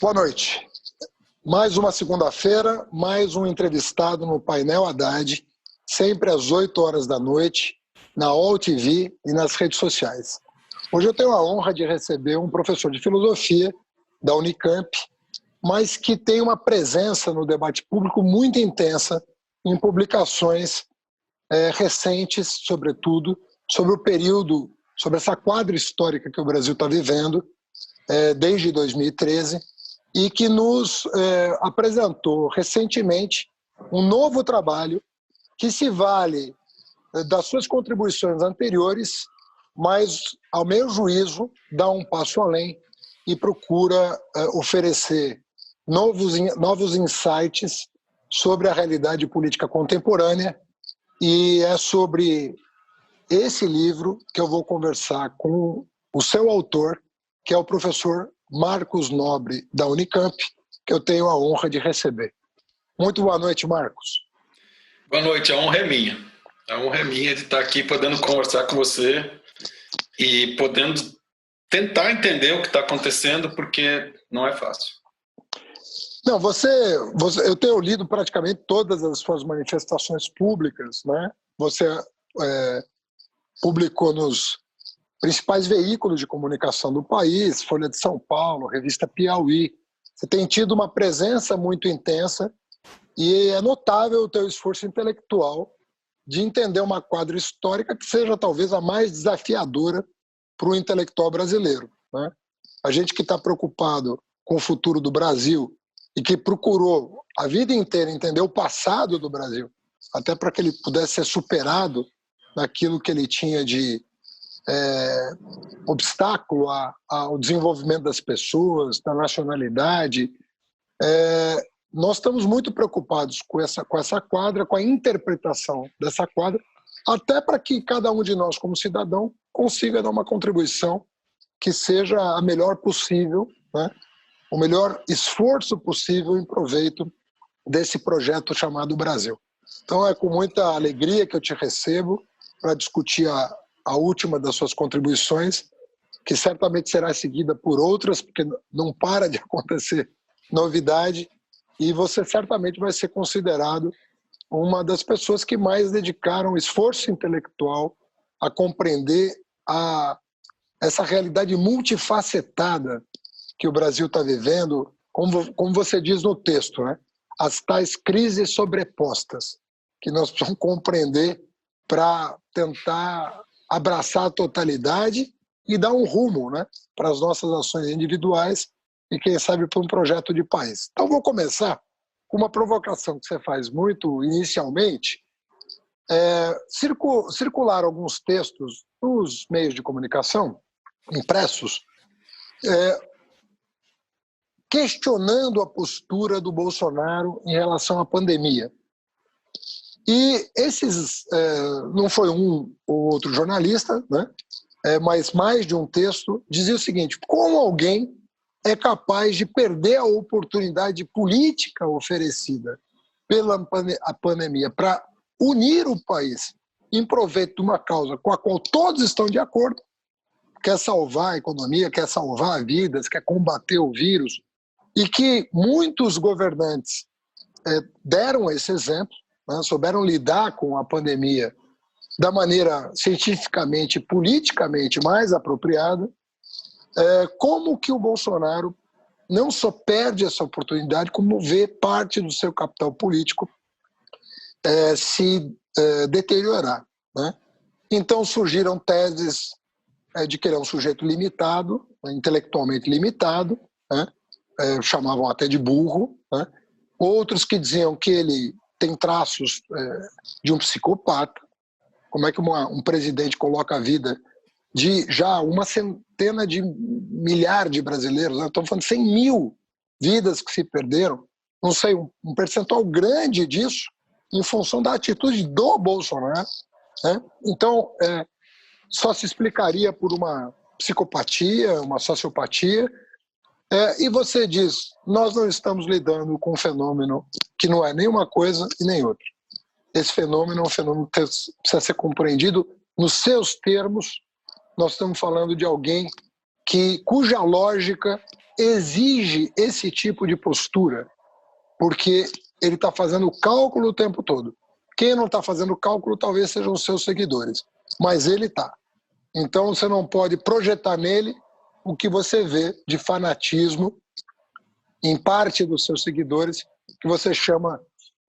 Boa noite. Mais uma segunda-feira, mais um entrevistado no Painel Haddad, sempre às 8 horas da noite, na UOL TV e nas redes sociais. Hoje eu tenho a honra de receber um professor de filosofia da Unicamp, mas que tem uma presença no debate público muito intensa em publicações recentes, sobretudo, sobre o período, sobre essa quadra histórica que o Brasil está vivendo, desde 2013, e que nos apresentou recentemente um novo trabalho que se vale das suas contribuições anteriores, mas, ao meu juízo, dá um passo além e procura oferecer novos insights sobre a realidade política contemporânea, e é sobre esse livro que eu vou conversar com o seu autor, que é o professor Marcos Nobre, da Unicamp, que eu tenho a honra de receber. Muito boa noite, Marcos. Boa noite, a honra é minha. A honra é minha de estar aqui podendo conversar com você e podendo tentar entender o que está acontecendo, porque não é fácil. Não, eu tenho lido praticamente todas as suas manifestações públicas, né? Você publicou nos principais veículos de comunicação do país, Folha de São Paulo, Revista Piauí. Você tem tido uma presença muito intensa e é notável o teu esforço intelectual de entender uma quadra histórica que seja talvez a mais desafiadora para o intelectual brasileiro, né? A gente que está preocupado com o futuro do Brasil e que procurou a vida inteira entender o passado do Brasil, até para que ele pudesse ser superado naquilo que ele tinha de obstáculo ao desenvolvimento das pessoas, da nacionalidade. Nós estamos muito preocupados com essa quadra, com a interpretação dessa quadra, até para que cada um de nós, como cidadão, consiga dar uma contribuição que seja a melhor possível, né? O melhor esforço possível em proveito desse projeto chamado Brasil. Então é com muita alegria que eu te recebo para discutir a última das suas contribuições, que certamente será seguida por outras, porque não para de acontecer novidade, e você certamente vai ser considerado uma das pessoas que mais dedicaram esforço intelectual a compreender essa realidade multifacetada que o Brasil está vivendo, como você diz no texto, né? As tais crises sobrepostas, que nós precisamos compreender para tentar abraçar a totalidade e dar um rumo, né, para as nossas ações individuais e, quem sabe, para um projeto de país. Então, vou começar com uma provocação que você faz muito inicialmente. Circular alguns textos nos meios de comunicação, impressos, questionando a postura do Bolsonaro em relação à pandemia. E não foi um ou outro jornalista, né, mas mais de um texto, dizia o seguinte: como alguém é capaz de perder a oportunidade política oferecida pela pandemia para unir o país em proveito de uma causa com a qual todos estão de acordo, quer salvar a economia, quer salvar vidas, quer combater o vírus, e que muitos governantes deram esse exemplo, né, souberam lidar com a pandemia da maneira cientificamente e politicamente mais apropriada. Como que o Bolsonaro não só perde essa oportunidade, como vê parte do seu capital político se deteriorar, né? Então surgiram teses de que ele é um sujeito limitado, intelectualmente limitado, né? Chamavam até de burro, né? Outros que diziam que ele tem traços de um psicopata. Como é que um presidente coloca a vida de já uma centena de milhares de brasileiros, né? Estamos falando de 100 mil vidas que se perderam, não sei, um percentual grande disso em função da atitude do Bolsonaro, né? Então, só se explicaria por uma psicopatia, uma sociopatia. E você diz, nós não estamos lidando com um fenômeno que não é nem uma coisa e nem outra. esse fenômeno é um fenômeno que precisa ser compreendido nos seus termos. Nós estamos falando de alguém cuja lógica exige esse tipo de postura, porque ele está fazendo o cálculo o tempo todo. Quem não está fazendo o cálculo talvez sejam os seus seguidores, mas ele está. Então você não pode projetar nele o que você vê de fanatismo em parte dos seus seguidores, que você chama,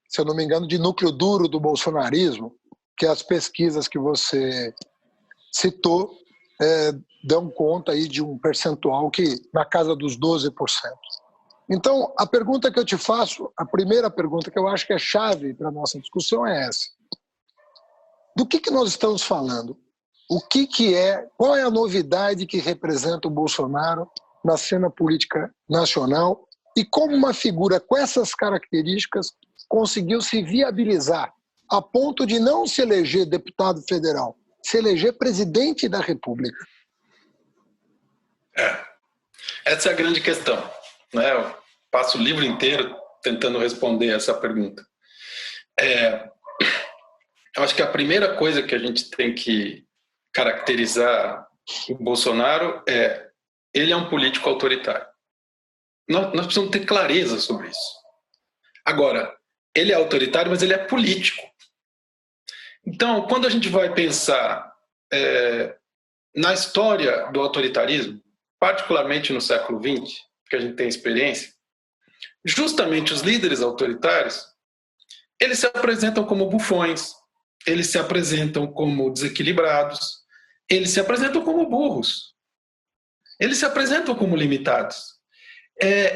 se eu não me engano, de núcleo duro do bolsonarismo, que as pesquisas que você citou dão conta aí de um percentual que na casa dos 12%. Então, a pergunta que eu te faço, a primeira pergunta que eu acho que é chave para a nossa discussão é essa. Do que nós estamos falando? Qual é a novidade que representa o Bolsonaro na cena política nacional e como uma figura com essas características conseguiu se viabilizar a ponto de não se eleger deputado federal, se eleger presidente da República? Essa é a grande questão, né? Eu passo o livro inteiro tentando responder essa pergunta. Eu acho que a primeira coisa que a gente tem que caracterizar o Bolsonaro ele é um político autoritário. Nós precisamos ter clareza sobre isso. Agora, ele é autoritário, mas ele é político. Então, quando a gente vai pensar na história do autoritarismo, particularmente no século XX, que a gente tem experiência, justamente os líderes autoritários, eles se apresentam como bufões, eles se apresentam como desequilibrados, eles se apresentam como burros, eles se apresentam como limitados.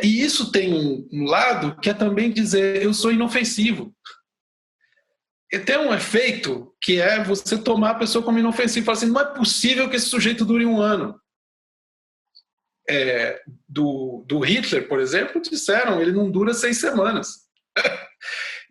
E isso tem um lado que é também dizer, eu sou inofensivo. E tem um efeito que é você tomar a pessoa como inofensiva e falar assim, não é possível que esse sujeito dure um ano. Do Hitler, por exemplo, disseram, ele não dura 6 semanas.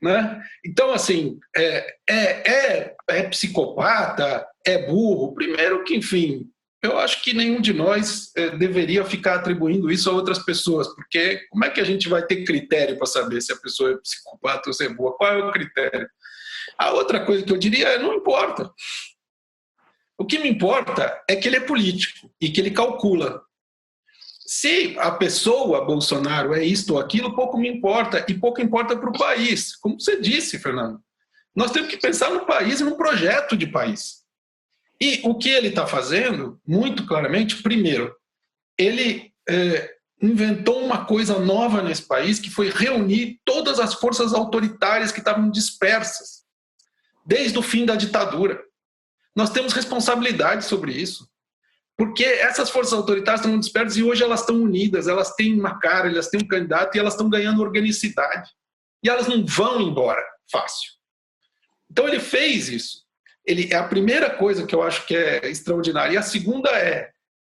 Né? Então, assim, é psicopata, é burro. Primeiro que, enfim, eu acho que nenhum de nós deveria ficar atribuindo isso a outras pessoas, porque como é que a gente vai ter critério para saber se a pessoa é psicopata ou se é boa? Qual é o critério? A outra coisa que eu diria não importa. O que me importa é que ele é político e que ele calcula. Se a pessoa, Bolsonaro, é isto ou aquilo, pouco me importa, e pouco importa para o país. Como você disse, Fernando, nós temos que pensar no país e no projeto de país. E o que ele está fazendo, muito claramente, primeiro, ele inventou uma coisa nova nesse país, que foi reunir todas as forças autoritárias que estavam dispersas, desde o fim da ditadura. Nós temos responsabilidade sobre isso. Porque essas forças autoritárias estão dispersas e hoje elas estão unidas, elas têm uma cara, elas têm um candidato e elas estão ganhando organicidade. E elas não vão embora fácil. Então ele fez isso. É a primeira coisa que eu acho que é extraordinária. E a segunda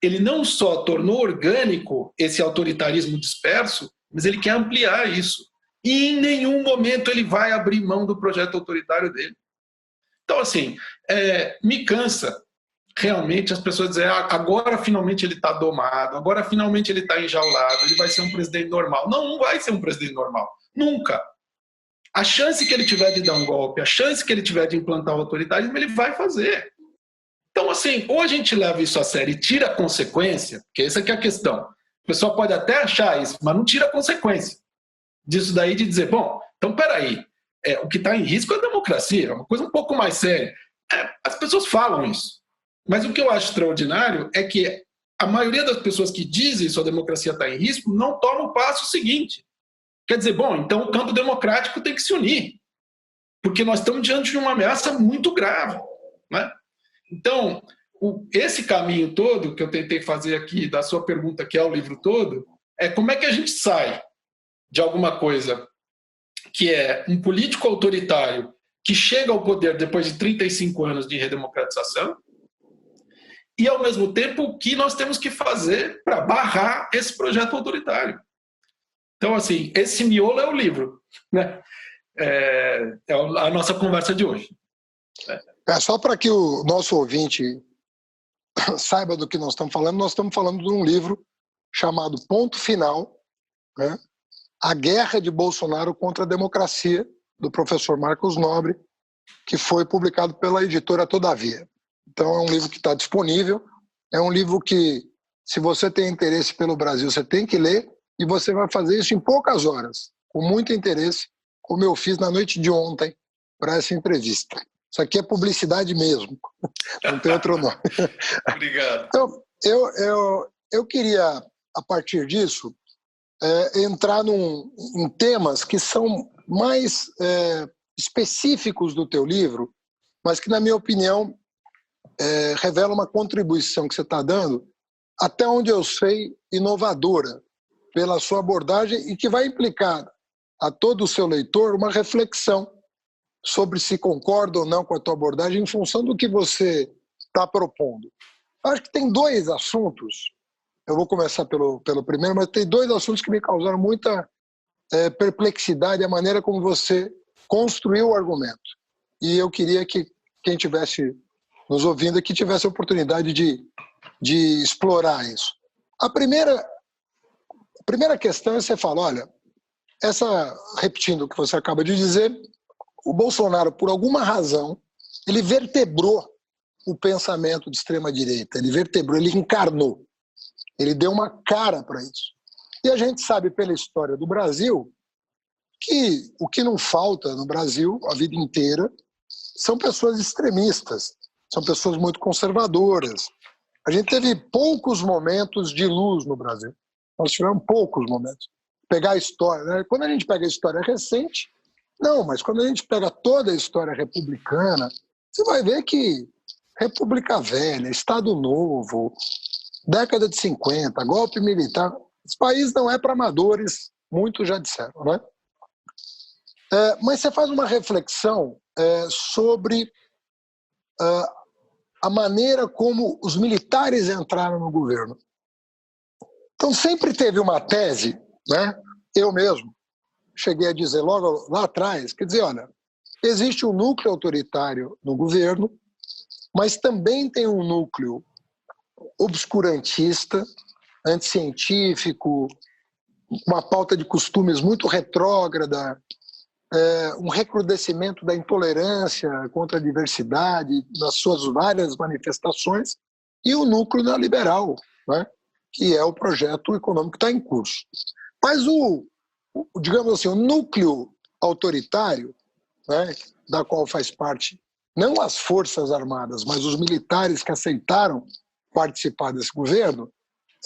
ele não só tornou orgânico esse autoritarismo disperso, mas ele quer ampliar isso. E em nenhum momento ele vai abrir mão do projeto autoritário dele. Então, assim, me cansa realmente as pessoas dizem, agora finalmente ele está domado, agora finalmente ele está enjaulado, ele vai ser um presidente normal. Não, não vai ser um presidente normal. Nunca. A chance que ele tiver de dar um golpe, a chance que ele tiver de implantar o autoritarismo, ele vai fazer. Então, assim, ou a gente leva isso a sério e tira a consequência, porque essa aqui é a questão. O pessoal pode até achar isso, mas não tira a consequência disso daí de dizer, bom, então peraí, o que está em risco é a democracia, é uma coisa um pouco mais séria. As pessoas falam isso. Mas o que eu acho extraordinário é que a maioria das pessoas que dizem que a democracia está em risco não toma o passo seguinte. Quer dizer, bom, então o campo democrático tem que se unir, porque nós estamos diante de uma ameaça muito grave. Né? Então, esse caminho todo que eu tentei fazer aqui, da sua pergunta, que é o livro todo, é como é que a gente sai de alguma coisa que é um político autoritário que chega ao poder depois de 35 anos de redemocratização, e, ao mesmo tempo, o que nós temos que fazer para barrar esse projeto autoritário. Então, assim, esse miolo é o livro. Né? É a nossa conversa de hoje. Só para que o nosso ouvinte saiba do que nós estamos falando de um livro chamado Ponto Final, né? A Guerra de Bolsonaro contra a Democracia, do professor Marcos Nobre, que foi publicado pela editora Todavia. Então, é um livro que está disponível, é um livro que, se você tem interesse pelo Brasil, você tem que ler, e você vai fazer isso em poucas horas, com muito interesse, como eu fiz na noite de ontem, para essa entrevista. Isso aqui é publicidade mesmo, não tem outro nome. Obrigado. Então, eu queria, a partir disso, entrar em temas que são mais específicos do teu livro, mas que, na minha opinião, revela uma contribuição que você está dando, até onde eu sei, inovadora, pela sua abordagem, e que vai implicar a todo o seu leitor uma reflexão sobre se concorda ou não com a tua abordagem em função do que você está propondo. Acho que tem dois assuntos, eu vou começar pelo primeiro, mas tem dois assuntos que me causaram muita perplexidade, a maneira como você construiu o argumento. E eu queria que quem estivesse nos ouvindo aqui tivesse a oportunidade de explorar isso. A primeira questão é você fala, olha, repetindo o que você acaba de dizer, o Bolsonaro, por alguma razão, ele vertebrou o pensamento de extrema-direita, ele encarnou, ele deu uma cara para isso. E a gente sabe pela história do Brasil que o que não falta no Brasil a vida inteira são pessoas extremistas, são pessoas muito conservadoras. A gente teve poucos momentos de luz no Brasil. Nós tivemos poucos momentos. Pegar a história, né? Quando a gente pega a história recente, não, mas quando a gente pega toda a história republicana, você vai ver que República Velha, Estado Novo, década de 50, golpe militar, esse país não é para amadores, muitos já disseram, né? Mas você faz uma reflexão sobre a maneira como os militares entraram no governo. Então, sempre teve uma tese, né? Eu mesmo cheguei a dizer logo lá atrás, quer dizer, olha, existe um núcleo autoritário no governo, mas também tem um núcleo obscurantista, anticientífico, uma pauta de costumes muito retrógrada, um recrudescimento da intolerância contra a diversidade nas suas várias manifestações, e o núcleo neoliberal, né, que é o projeto econômico que está em curso. Mas digamos assim, o núcleo autoritário, né, da qual faz parte não as Forças Armadas, mas os militares que aceitaram participar desse governo,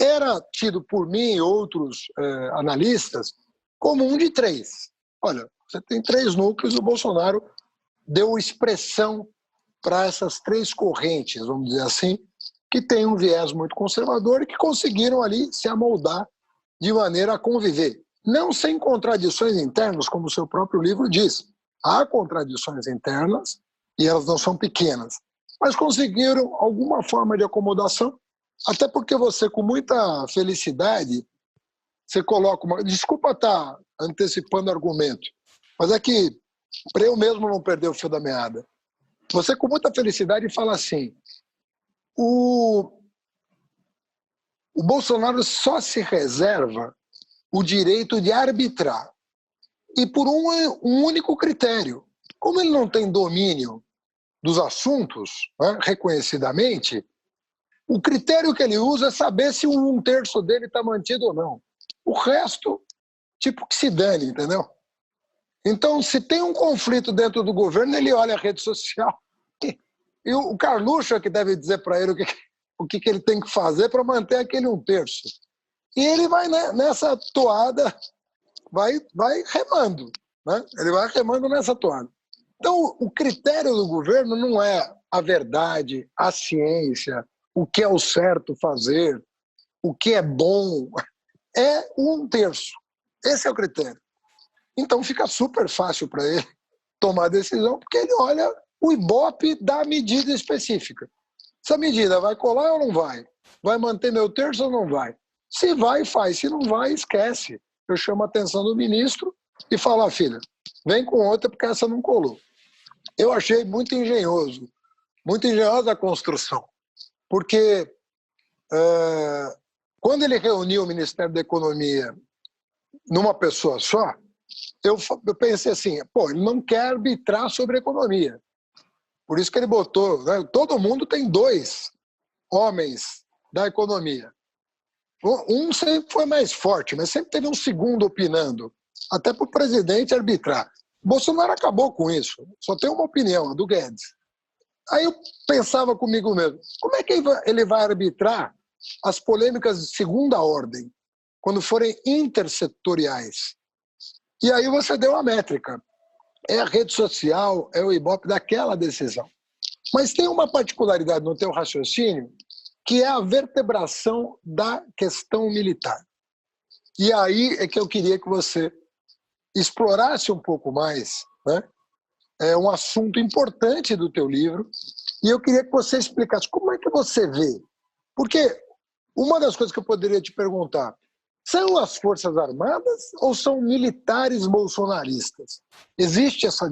era tido por mim e outros analistas como um de três. Olha, você tem três núcleos, o Bolsonaro deu expressão para essas três correntes, vamos dizer assim, que têm um viés muito conservador e que conseguiram ali se amoldar de maneira a conviver. Não sem contradições internas, como o seu próprio livro diz. Há contradições internas e elas não são pequenas, mas conseguiram alguma forma de acomodação, até porque você, com muita felicidade, você coloca uma... Desculpa estar antecipando o argumento, mas é que, para eu mesmo não perder o fio da meada, você, com muita felicidade, fala assim, o Bolsonaro só se reserva o direito de arbitrar, e por um único critério. Como ele não tem domínio dos assuntos, né, reconhecidamente, o critério que ele usa é saber se um terço dele está mantido ou não. O resto, tipo que se dane, entendeu? Então, se tem um conflito dentro do governo, ele olha a rede social e o Carluxo é que deve dizer para ele o que ele tem que fazer para manter aquele um terço. E ele vai nessa toada, vai remando, né? Ele vai remando nessa toada. Então, o critério do governo não é a verdade, a ciência, o que é o certo fazer, o que é bom, é um terço. Esse é o critério. Então fica super fácil para ele tomar a decisão, porque ele olha o Ibope da medida específica. Essa medida vai colar ou não vai? Vai manter meu terço ou não vai? Se vai, faz. Se não vai, esquece. Eu chamo a atenção do ministro e falo, ah, filha, vem com outra porque essa não colou. Eu achei muito engenhosa a construção, porque quando ele reuniu o Ministério da Economia numa pessoa só, eu pensei assim, pô, ele não quer arbitrar sobre a economia, Por isso que ele botou, né? Todo mundo tem dois homens da economia. Um sempre foi mais forte, mas sempre teve um segundo opinando, até para o presidente arbitrar. Bolsonaro acabou com isso, só tem uma opinião, a do Guedes. Aí eu pensava comigo mesmo, como é que ele vai arbitrar as polêmicas de segunda ordem, quando forem intersetoriais? E aí você deu a métrica. É a rede social, é o Ibope daquela decisão. Mas tem uma particularidade no teu raciocínio, que é a vertebração da questão militar. E aí é que eu queria que você explorasse um pouco mais, né? É um assunto importante do teu livro, e eu queria que você explicasse como é que você vê. Porque uma das coisas que eu poderia te perguntar, são as Forças Armadas ou são militares bolsonaristas? Existe essa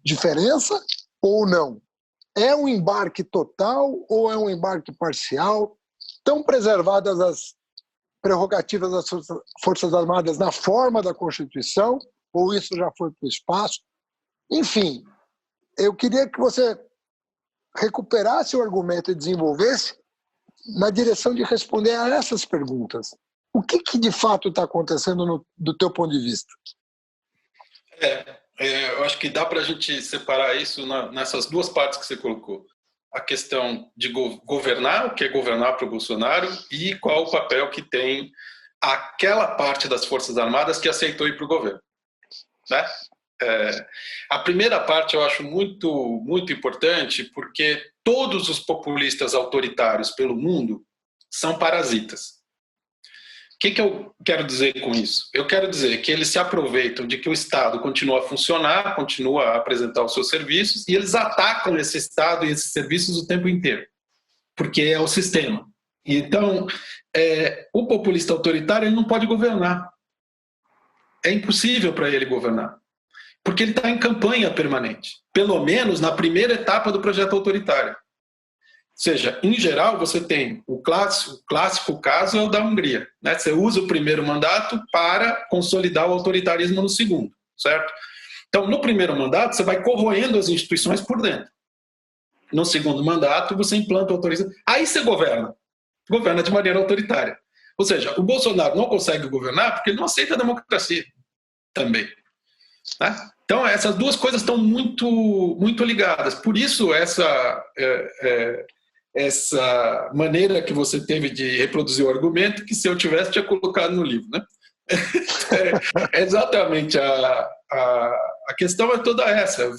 diferença ou não? É um embarque total ou é um embarque parcial? Estão preservadas as prerrogativas das Forças Armadas na forma da Constituição ou isso já foi para o espaço? Enfim, eu queria que você recuperasse o argumento e desenvolvesse na direção de responder a essas perguntas. O que de fato está acontecendo do teu ponto de vista? Eu acho que dá para a gente separar isso nessas duas partes que você colocou. A questão de governar, o que é governar para o Bolsonaro, e qual o papel que tem aquela parte das Forças Armadas que aceitou ir para o governo. Né? A primeira parte eu acho muito, muito importante, porque todos os populistas autoritários pelo mundo são parasitas. O que eu quero dizer com isso? Eu quero dizer que eles se aproveitam de que o Estado continua a funcionar, continua a apresentar os seus serviços, e eles atacam esse Estado e esses serviços o tempo inteiro, porque é o sistema. Então, o populista autoritário ele não pode governar. É impossível para ele governar, porque ele está em campanha permanente, pelo menos na primeira etapa do projeto autoritário. Ou seja, em geral, você tem o clássico caso é o da Hungria. Né? Você usa o primeiro mandato para consolidar o autoritarismo no segundo, certo? Então, no primeiro mandato, você vai corroendo as instituições por dentro. No segundo mandato, você implanta o autoritarismo. Aí você governa de maneira autoritária. Ou seja, o Bolsonaro não consegue governar porque ele não aceita a democracia também. Né? Então, essas duas coisas estão muito, muito ligadas. Por isso, essa maneira que você teve de reproduzir o argumento, que se eu tivesse, tinha colocado no livro. Né? Exatamente. A questão é toda essa.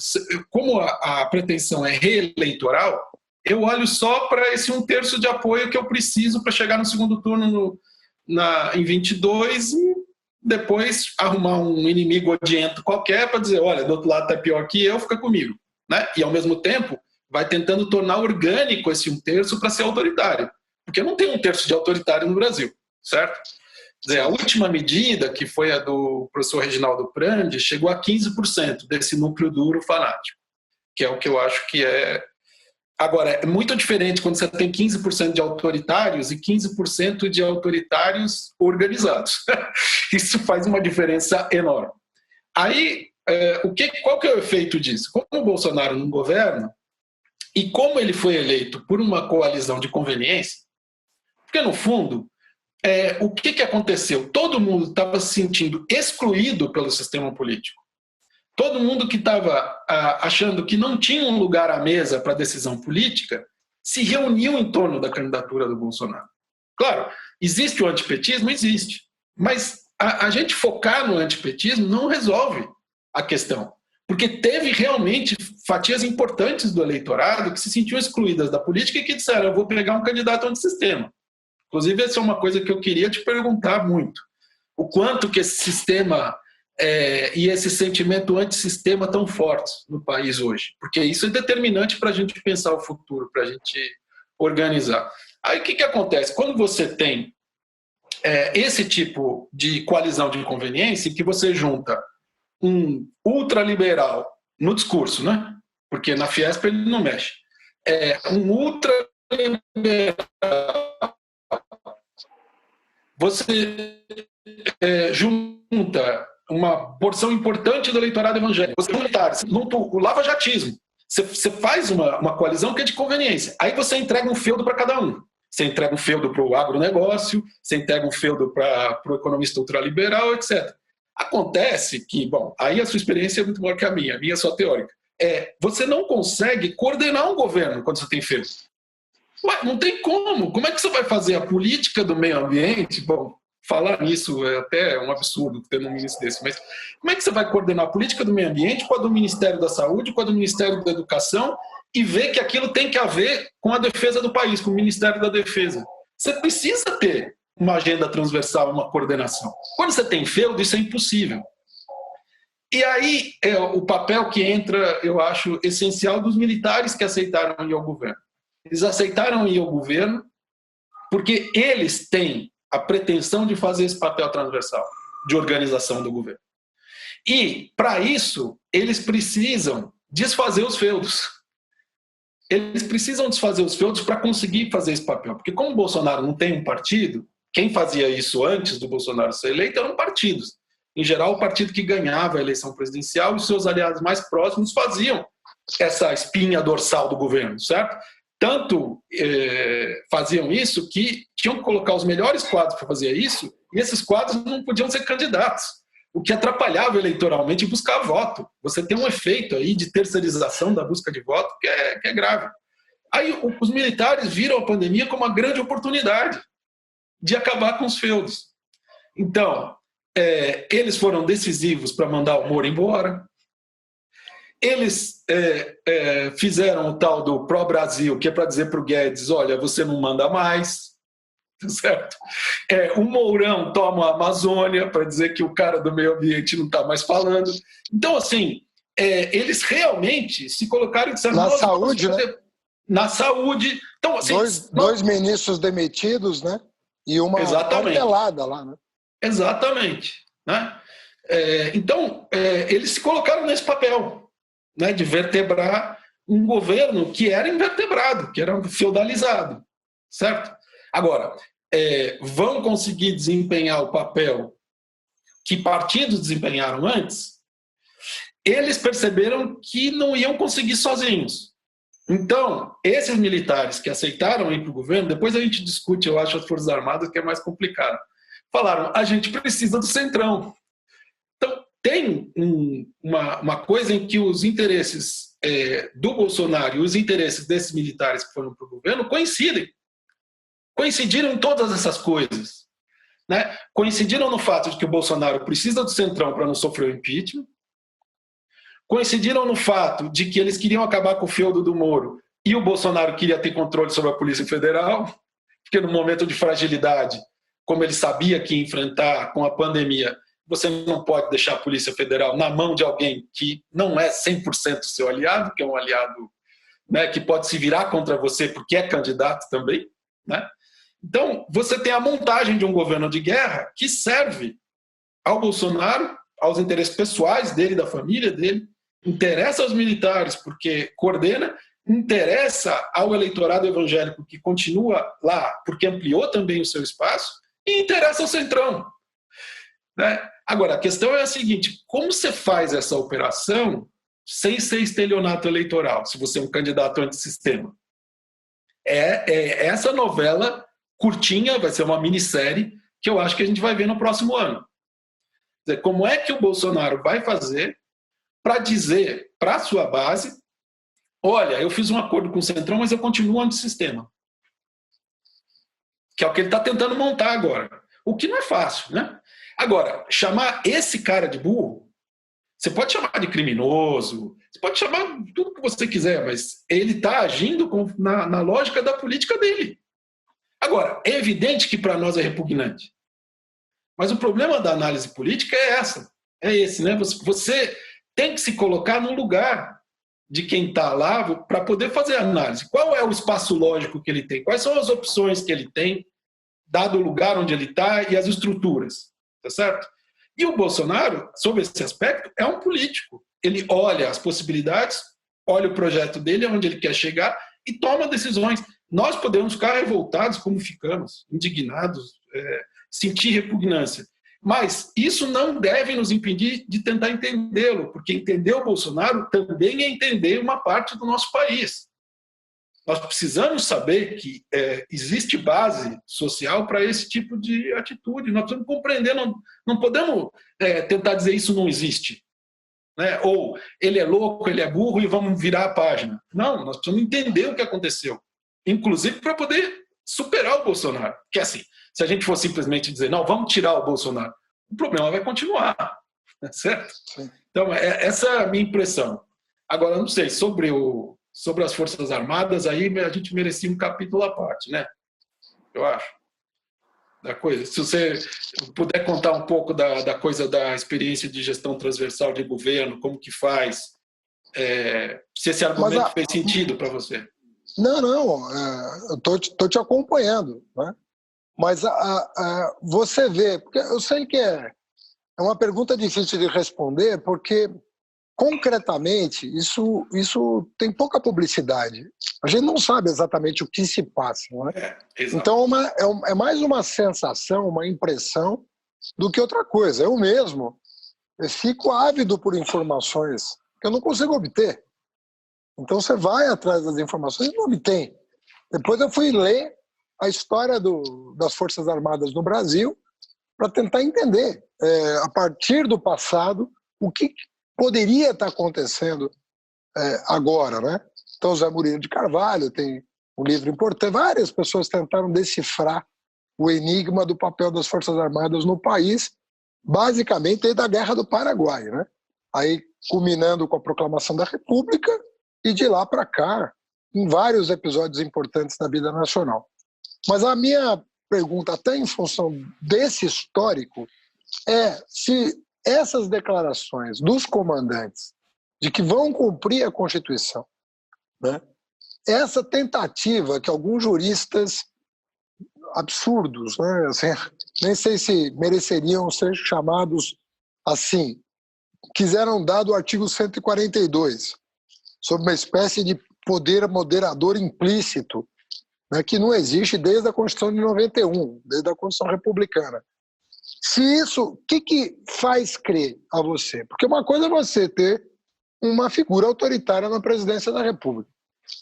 Como a pretensão é reeleitoral, eu olho só para esse 1/3 de apoio que eu preciso para chegar no segundo turno em 22 e depois arrumar um inimigo odiento qualquer para dizer, olha, do outro lado está pior que eu, fica comigo. Né? E, ao mesmo tempo, vai tentando tornar orgânico esse 1/3 para ser autoritário. Porque não tem 1/3 de autoritário no Brasil, certo? Quer dizer, a última medida, que foi a do professor Reginaldo Prandi, chegou a 15% desse núcleo duro fanático, que é o que eu acho que é... Agora, é muito diferente quando você tem 15% de autoritários e 15% de autoritários organizados. Isso faz uma diferença enorme. Aí, qual que é o efeito disso? Como o Bolsonaro não governa, e como ele foi eleito por uma coalizão de conveniência, porque, no fundo, o que aconteceu? Todo mundo estava se sentindo excluído pelo sistema político. Todo mundo que estava achando que não tinha um lugar à mesa para decisão política se reuniu em torno da candidatura do Bolsonaro. Claro, existe o antipetismo? Existe. Mas a gente focar no antipetismo não resolve a questão. Porque teve realmente fatias importantes do eleitorado que se sentiam excluídas da política e que disseram, eu vou pegar um candidato antissistema. Inclusive, essa é uma coisa que eu queria te perguntar muito. O quanto que esse sistema e esse sentimento antissistema tão fortes no país hoje. Porque isso é determinante para a gente pensar o futuro, para a gente organizar. Aí o que acontece? Quando você tem esse tipo de coalizão de inconveniência, que você junta um ultraliberal no discurso, né? Porque na Fiesp ele não mexe. Um ultraliberal. Você junta uma porção importante do eleitorado evangélico. Você junta o lavajatismo. Você faz uma coalizão que é de conveniência. Aí você entrega um feudo para cada um. Você entrega um feudo para o agronegócio, você entrega um feudo para o economista ultraliberal, etc. Acontece que, bom, aí a sua experiência é muito maior que a minha é só teórica. Você não consegue coordenar um governo quando você tem feudo. Ué, não tem como. Como é que você vai fazer a política do meio ambiente? Bom, falar nisso é até um absurdo ter um ministro desse, mas como é que você vai coordenar a política do meio ambiente com a do Ministério da Saúde, com a do Ministério da Educação e ver que aquilo tem que haver com a defesa do país, com o Ministério da Defesa? Você precisa ter uma agenda transversal, uma coordenação. Quando você tem feudo, isso é impossível. E aí é o papel que entra, eu acho, essencial dos militares que aceitaram ir ao governo. Eles aceitaram ir ao governo porque eles têm a pretensão de fazer esse papel transversal de organização do governo. E, para isso, eles precisam desfazer os feudos. Eles precisam desfazer os feudos para conseguir fazer esse papel. Porque como o Bolsonaro não tem um partido, quem fazia isso antes do Bolsonaro ser eleito eram partidos. Em geral, o partido que ganhava a eleição presidencial e os seus aliados mais próximos faziam essa espinha dorsal do governo, certo? Tanto faziam isso que tinham que colocar os melhores quadros para fazer isso, e esses quadros não podiam ser candidatos, o que atrapalhava eleitoralmente buscar voto. Você tem um efeito aí de terceirização da busca de voto que é grave. Aí os militares viram a pandemia como uma grande oportunidade de acabar com os feudos. Então, eles foram decisivos para mandar o Moro embora. Eles fizeram o tal do pró-Brasil, que é para dizer para o Guedes, olha, você não manda mais, certo? O Mourão toma a Amazônia, para dizer que o cara do meio ambiente não está mais falando. Então, assim, eles realmente se colocaram... Na saúde, né? Na saúde. Então, assim, dois ministros demitidos, né? E uma pelada lá, né? Exatamente. Né? Então, eles se colocaram nesse papel, né, de vertebrar um governo que era invertebrado, que era feudalizado, certo? Agora, vão conseguir desempenhar o papel que partidos desempenharam antes? Eles perceberam que não iam conseguir sozinhos. Então, esses militares que aceitaram ir para o governo, depois a gente discute, eu acho, as Forças Armadas, que é mais complicado. Falaram, a gente precisa do Centrão. Então, tem uma coisa em que os interesses do Bolsonaro e os interesses desses militares que foram para o governo coincidem. Coincidiram em todas essas coisas. Né? Coincidiram no fato de que o Bolsonaro precisa do Centrão para não sofrer o impeachment. Coincidiram no fato de que eles queriam acabar com o feudo do Moro e o Bolsonaro queria ter controle sobre a Polícia Federal, porque no momento de fragilidade, como ele sabia que ia enfrentar com a pandemia, você não pode deixar a Polícia Federal na mão de alguém que não é 100% seu aliado, que é um aliado, né, que pode se virar contra você porque é candidato também. Né? Então, você tem a montagem de um governo de guerra que serve ao Bolsonaro, aos interesses pessoais dele, da família dele, interessa aos militares porque coordena, interessa ao eleitorado evangélico que continua lá porque ampliou também o seu espaço e interessa ao Centrão. Né? Agora, a questão é a seguinte, como você faz essa operação sem ser estelionato eleitoral, se você é um candidato antissistema? Essa novela curtinha, vai ser uma minissérie, que eu acho que a gente vai ver no próximo ano. Quer dizer, como é que o Bolsonaro vai fazer para dizer para a sua base, olha, eu fiz um acordo com o Centrão, mas eu continuo antissistema. Que é o que ele está tentando montar agora. O que não é fácil, né? Agora, chamar esse cara de burro, você pode chamar de criminoso, você pode chamar tudo que você quiser, mas ele está agindo na lógica da política dele. Agora, é evidente que para nós é repugnante. Mas o problema da análise política é esse, né? Você tem que se colocar no lugar de quem está lá para poder fazer a análise. Qual é o espaço lógico que ele tem? Quais são as opções que ele tem, dado o lugar onde ele está e as estruturas? Tá certo? E o Bolsonaro, sob esse aspecto, é um político. Ele olha as possibilidades, olha o projeto dele, onde ele quer chegar e toma decisões. Nós podemos ficar revoltados como ficamos, indignados, sentir repugnância. Mas isso não deve nos impedir de tentar entendê-lo, porque entender o Bolsonaro também é entender uma parte do nosso país. Nós precisamos saber que existe base social para esse tipo de atitude. Nós precisamos compreender, não podemos tentar dizer isso não existe. Né? Ou ele é louco, ele é burro e vamos virar a página. Não, nós precisamos entender o que aconteceu. Inclusive para poder superar o Bolsonaro. Porque assim, se a gente for simplesmente dizer, não, vamos tirar o Bolsonaro, o problema vai continuar. Certo? Sim. Então, essa é a minha impressão. Agora, não sei, sobre as Forças Armadas, aí a gente merecia um capítulo à parte, né? Eu acho. Da coisa. Se você puder contar um pouco da coisa da experiência de gestão transversal de governo, como que faz, se esse argumento fez sentido para você. Não, eu tô te acompanhando, né? Mas você vê, porque eu sei que é uma pergunta difícil de responder, porque concretamente isso tem pouca publicidade. A gente não sabe exatamente o que se passa, não é? Então é mais uma sensação, uma impressão do que outra coisa. Eu mesmo fico ávido por informações que eu não consigo obter. Então você vai atrás das informações e não obtém. Depois eu fui ler a história das Forças Armadas no Brasil para tentar entender, a partir do passado, o que poderia estar acontecendo agora, né? Então, Zé Murilo de Carvalho tem um livro importante. Várias pessoas tentaram decifrar o enigma do papel das Forças Armadas no país, basicamente desde a Guerra do Paraguai, né? Aí, culminando com a proclamação da República e de lá para cá, em vários episódios importantes da vida nacional. Mas a minha pergunta, até em função desse histórico, é se essas declarações dos comandantes de que vão cumprir a Constituição, né, essa tentativa que alguns juristas absurdos, né, assim, nem sei se mereceriam ser chamados assim, quiseram dar do artigo 142, sobre uma espécie de poder moderador implícito, né, que não existe desde a Constituição de 91, desde a Constituição Republicana. Se isso, o que faz crer a você? Porque uma coisa é você ter uma figura autoritária na presidência da República.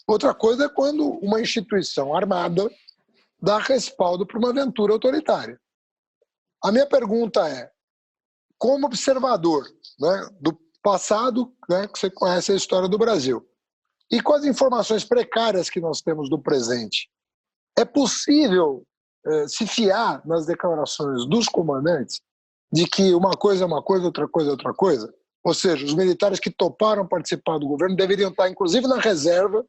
Outra coisa é quando uma instituição armada dá respaldo para uma aventura autoritária. A minha pergunta é, como observador, né, do passado, né, que você conhece a história do Brasil, e com as informações precárias que nós temos do presente, é possível se fiar nas declarações dos comandantes de que uma coisa é uma coisa, outra coisa é outra coisa? Ou seja, os militares que toparam participar do governo deveriam estar, inclusive, na reserva.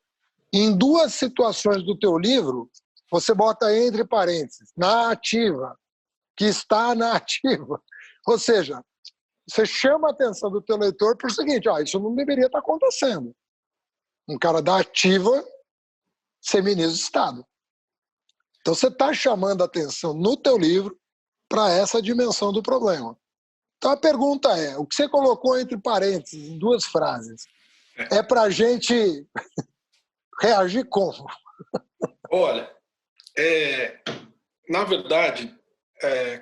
E em duas situações do teu livro, você bota entre parênteses, na ativa, que está na ativa. Ou seja, você chama a atenção do teu leitor para o seguinte, isso não deveria estar acontecendo. Um cara da ativa ser ministro de Estado. Então você está chamando a atenção no teu livro para essa dimensão do problema. Então a pergunta é, o que você colocou entre parênteses, em duas frases, é para a gente reagir como? Olha, na verdade,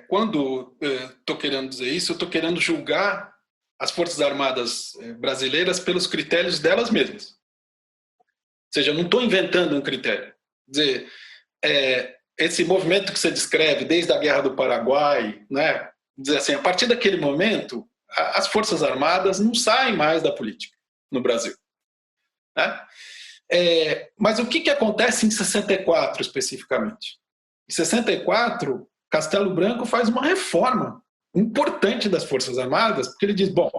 quando estou querendo dizer isso, eu estou querendo julgar as Forças Armadas brasileiras pelos critérios delas mesmas. Ou seja, eu não estou inventando um critério. Quer dizer, esse movimento que você descreve desde a Guerra do Paraguai, né, dizer assim, a partir daquele momento, as Forças Armadas não saem mais da política no Brasil. Né? Mas o que acontece em 64 especificamente? Em 64, Castelo Branco faz uma reforma importante das Forças Armadas, porque ele diz, bom,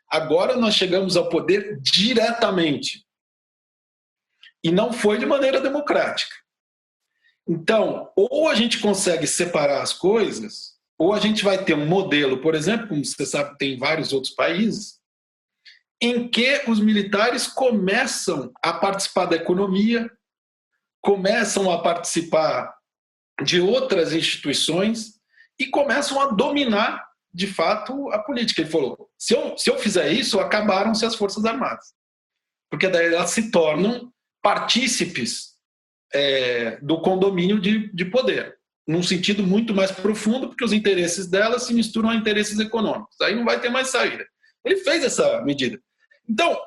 agora nós chegamos ao poder diretamente. E não foi de maneira democrática. Então, ou a gente consegue separar as coisas, ou a gente vai ter um modelo, por exemplo, como você sabe, tem em vários outros países, em que os militares começam a participar da economia, começam a participar de outras instituições e começam a dominar, de fato, a política. Ele falou, se eu fizer isso, acabaram-se as Forças Armadas. Porque daí elas se tornam partícipes do condomínio de poder. num sentido muito mais profundo, porque os interesses dela se misturam a interesses econômicos. Aí não vai ter mais saída. Ele fez essa medida. Então,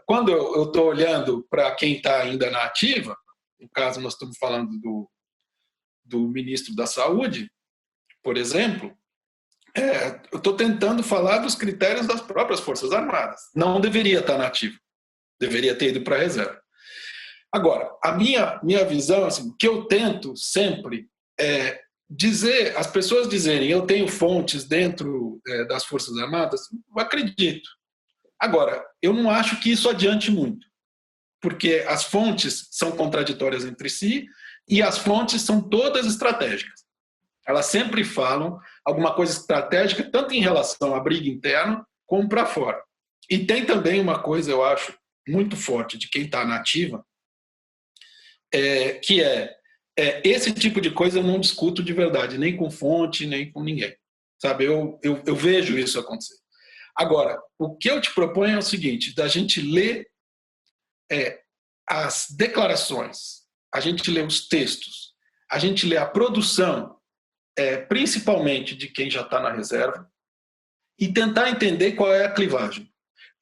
quando eu estou olhando para quem está ainda na ativa, no caso nós estamos falando do ministro da Saúde, por exemplo, eu estou tentando falar dos critérios das próprias Forças Armadas. Não deveria estar na ativa, deveria ter ido para a reserva. Agora, a minha visão, assim, que eu tento sempre dizer, as pessoas dizerem, eu tenho fontes dentro das Forças Armadas, eu acredito. Agora, eu não acho que isso adiante muito, porque as fontes são contraditórias entre si e as fontes são todas estratégicas. Elas sempre falam alguma coisa estratégica, tanto em relação à briga interna, como para fora. E tem também uma coisa, eu acho, muito forte de quem está na ativa, que esse tipo de coisa eu não discuto de verdade, nem com fonte, nem com ninguém. Sabe, eu vejo isso acontecer. Agora, o que eu te proponho é o seguinte, da gente ler as declarações, a gente lê os textos, a gente lê a produção, principalmente de quem já está na reserva, e tentar entender qual é a clivagem.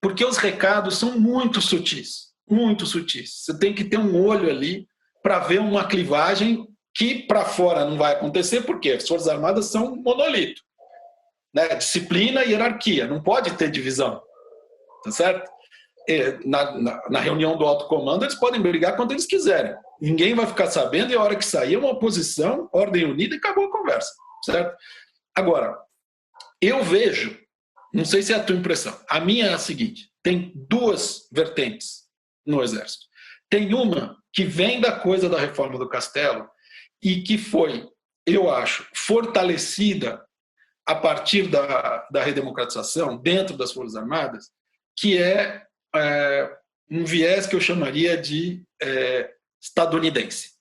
Porque os recados são muito sutis, muito sutis. Você tem que ter um olho ali para ver uma clivagem que para fora não vai acontecer, porque as Forças Armadas são um monolito. Né? Disciplina e hierarquia, não pode ter divisão. Tá certo? Na reunião do alto comando, eles podem brigar quando eles quiserem. Ninguém vai ficar sabendo e a hora que sair é uma oposição, ordem unida e acabou a conversa. Certo? Agora, eu vejo, não sei se é a tua impressão, a minha é a seguinte, tem duas vertentes no Exército. Tem uma que vem da coisa da reforma do Castelo e que foi, eu acho, fortalecida a partir da redemocratização dentro das Forças Armadas, que é um viés que eu chamaria de estadunidense.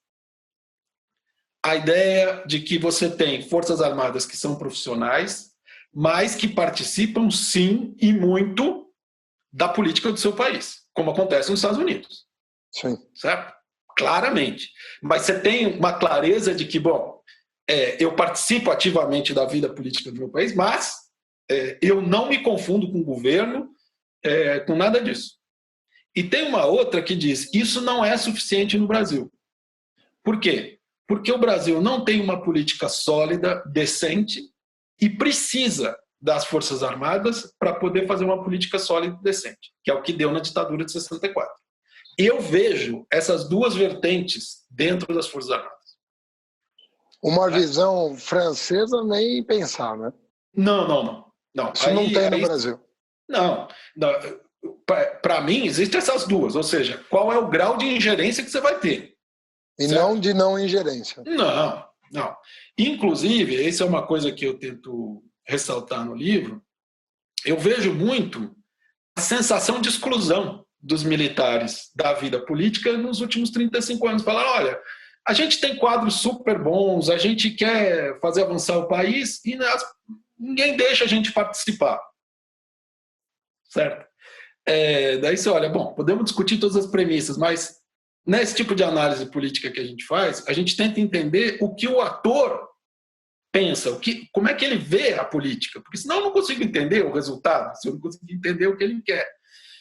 A ideia de que você tem Forças Armadas que são profissionais, mas que participam, sim, e muito da política do seu país, como acontece nos Estados Unidos. Sim. Certo? Claramente. Mas você tem uma clareza de que, bom, eu participo ativamente da vida política do meu país, mas eu não me confundo com o governo, com nada disso. E tem uma outra que diz, isso não é suficiente no Brasil. Por quê? Porque o Brasil não tem uma política sólida, decente, e precisa das Forças Armadas para poder fazer uma política sólida e decente, que é o que deu na ditadura de 64. Eu vejo essas duas vertentes dentro das Forças Armadas. Uma visão francesa nem pensar, né? Não. Isso não tem no Brasil. Não. Para mim, existem essas duas. Ou seja, qual é o grau de ingerência que você vai ter? E certo? Não de não ingerência. Não. Inclusive, essa é uma coisa que eu tento ressaltar no livro, eu vejo muito a sensação de exclusão dos militares da vida política nos últimos 35 anos. Falar, olha, a gente tem quadros super bons, a gente quer fazer avançar o país e ninguém deixa a gente participar. Certo? Daí você olha, bom, podemos discutir todas as premissas, mas nesse tipo de análise política que a gente faz, a gente tenta entender o que o ator pensa, como é que ele vê a política, porque senão eu não consigo entender o resultado, se eu não consigo entender o que ele quer.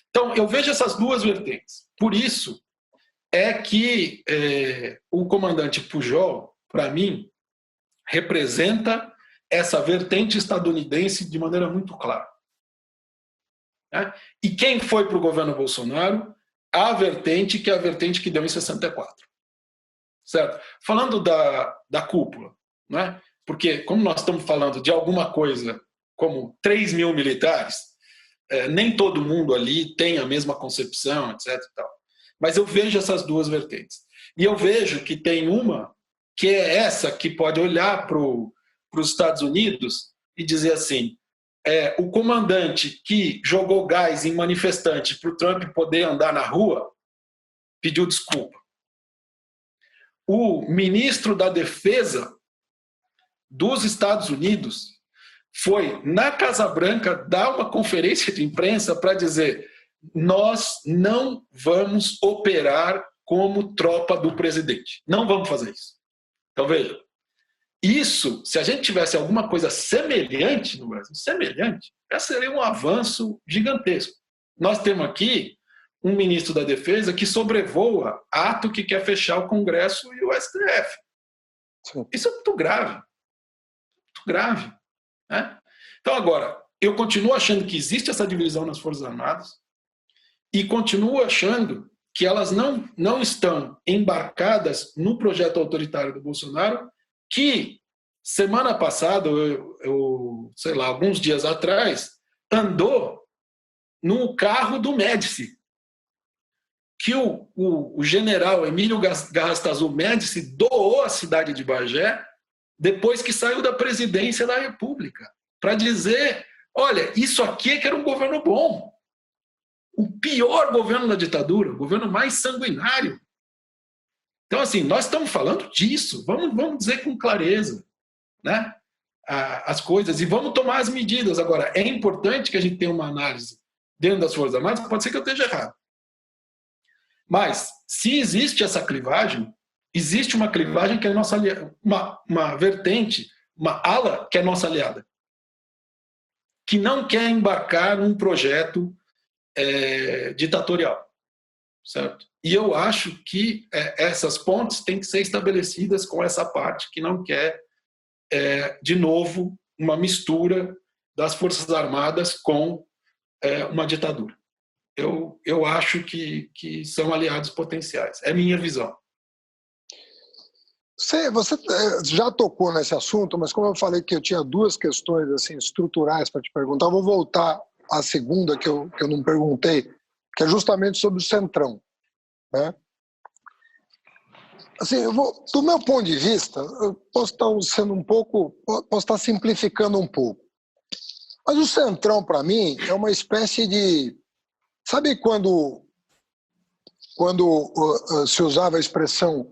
Então, eu vejo essas duas vertentes. Por isso é que o comandante Pujol, para mim, representa essa vertente estadunidense de maneira muito clara. Né? E quem foi para o governo Bolsonaro? A vertente que é a vertente que deu em 64. Certo? Falando da cúpula, né? Porque como nós estamos falando de alguma coisa como 3 mil militares, nem todo mundo ali tem a mesma concepção, etc. E tal. Mas eu vejo essas duas vertentes. E eu vejo que tem uma que é essa que pode olhar para os Estados Unidos e dizer assim, o comandante que jogou gás em manifestante para o Trump poder andar na rua pediu desculpa. O ministro da Defesa dos Estados Unidos foi na Casa Branca dar uma conferência de imprensa para dizer nós não vamos operar como tropa do presidente. Não vamos fazer isso. Então, veja, Isso, se a gente tivesse alguma coisa semelhante no Brasil, semelhante, esse seria um avanço gigantesco. Nós temos aqui um ministro da Defesa que sobrevoa ato que quer fechar o Congresso e o STF. Sim. Isso é muito grave. Muito grave. Né? Então, agora, eu continuo achando que existe essa divisão nas Forças Armadas e continuo achando que elas não estão embarcadas no projeto autoritário do Bolsonaro, que semana passada, sei lá, alguns dias atrás, andou no carro do Médici, que o general Emílio Garrastazu Médici doou à cidade de Bagé depois que saiu da presidência da República, para dizer, olha, isso aqui é que era um governo bom. O pior governo da ditadura, o governo mais sanguinário. Então, assim, nós estamos falando disso, vamos dizer com clareza, né, as coisas, e vamos tomar as medidas. Agora, é importante que a gente tenha uma análise dentro das Forças Armadas, pode ser que eu esteja errado. Mas, se existe essa clivagem, existe uma clivagem que é nossa aliada, uma vertente, uma ala que é nossa aliada, que não quer embarcar num projeto ditatorial, certo? E eu acho que essas pontes têm que ser estabelecidas com essa parte que não quer, de novo, uma mistura das Forças Armadas com uma ditadura. Eu acho que são aliados potenciais. É minha visão. Você já tocou nesse assunto, mas como eu falei que eu tinha duas questões assim, estruturais para te perguntar, eu vou voltar à segunda que eu não perguntei, que é justamente sobre o Centrão. Né? Assim, do meu ponto de vista, eu posso estar simplificando um pouco, mas o Centrão, para mim, é uma espécie de... Sabe quando se usava a expressão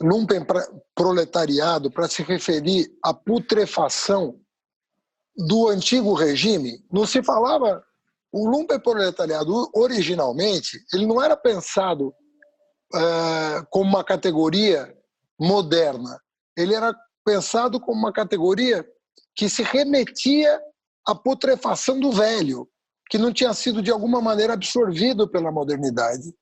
lumpenproletariado para se referir à putrefação do antigo regime? Não se falava... O lumpenproletariado, originalmente, ele não era pensado como uma categoria moderna. Ele era pensado como uma categoria que se remetia à putrefação do velho, que não tinha sido, de alguma maneira, absorvido pela modernidade.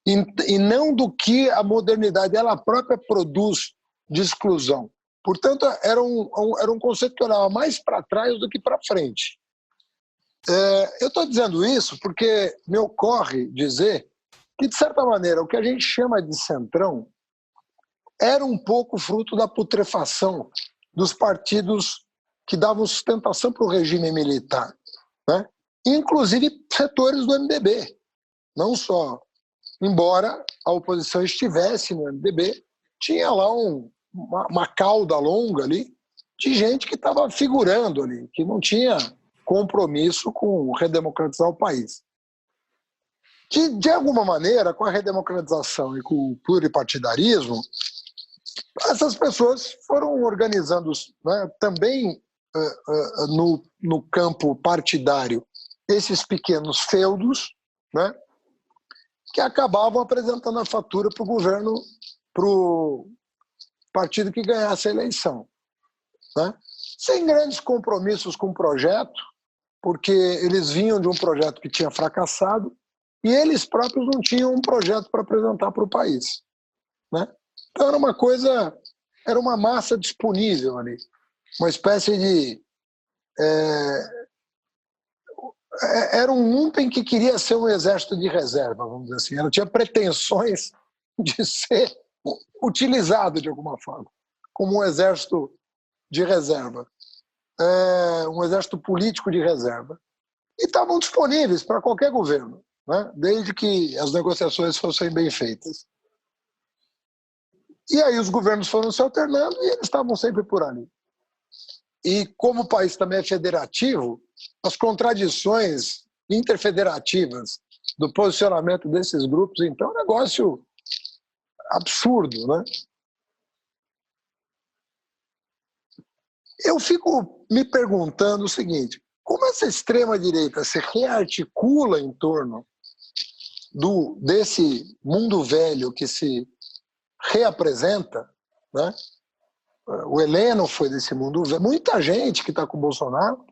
E não do que a modernidade ela própria produz de exclusão. Portanto, era um conceito que olhava mais para trás do que para frente. Eu estou dizendo isso porque me ocorre dizer que, de certa maneira, o que a gente chama de Centrão era um pouco fruto da putrefação dos partidos que davam sustentação para o regime militar, né? Inclusive setores do MDB, não só. Embora a oposição estivesse no MDB, tinha lá uma cauda longa ali de gente que estava figurando ali, que não tinha compromisso com redemocratizar o país. De alguma maneira, com a redemocratização e com o pluripartidarismo, essas pessoas foram organizando, né, também no campo partidário, esses pequenos feudos, né, que acabavam apresentando a fatura para o governo, para o partido que ganhasse a eleição. Né? Sem grandes compromissos com o projeto, porque eles vinham de um projeto que tinha fracassado e eles próprios não tinham um projeto para apresentar para o país. Né? Então era uma massa disponível ali, uma espécie de... era um lumpen que queria ser um exército de reserva, vamos dizer assim. Ela tinha pretensões de ser utilizado de alguma forma, como um exército de reserva, um exército político de reserva. E estavam disponíveis para qualquer governo, né? Desde que as negociações fossem bem feitas. E aí os governos foram se alternando e eles estavam sempre por ali. E como o país também é federativo, as contradições interfederativas do posicionamento desses grupos, então, é um negócio absurdo, né? Eu fico me perguntando o seguinte: como essa extrema-direita se rearticula em torno desse mundo velho que se reapresenta, né? o Heleno foi desse mundo. Muita gente que está com o Bolsonaro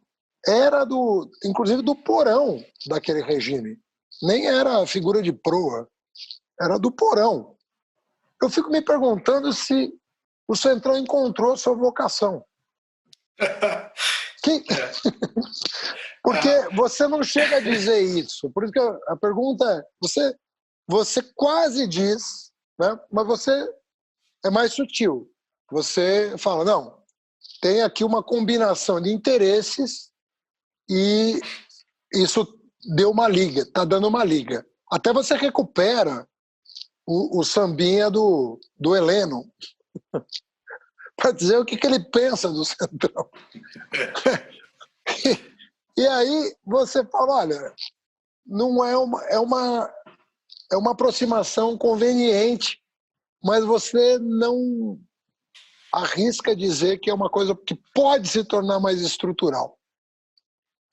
era, inclusive, do porão daquele regime. Nem era figura de proa, era do porão. Eu fico me perguntando se o Centrão encontrou sua vocação. Porque você não chega a dizer isso. Por isso que a pergunta é, você quase diz, né, mas você é mais sutil. Você fala, não, tem aqui uma combinação de interesses e isso deu uma liga, está dando uma liga. Até você recupera o sambinha do Heleno para dizer o que ele pensa do Centrão. E aí você fala, olha, não é uma aproximação conveniente, mas você não arrisca dizer que é uma coisa que pode se tornar mais estrutural.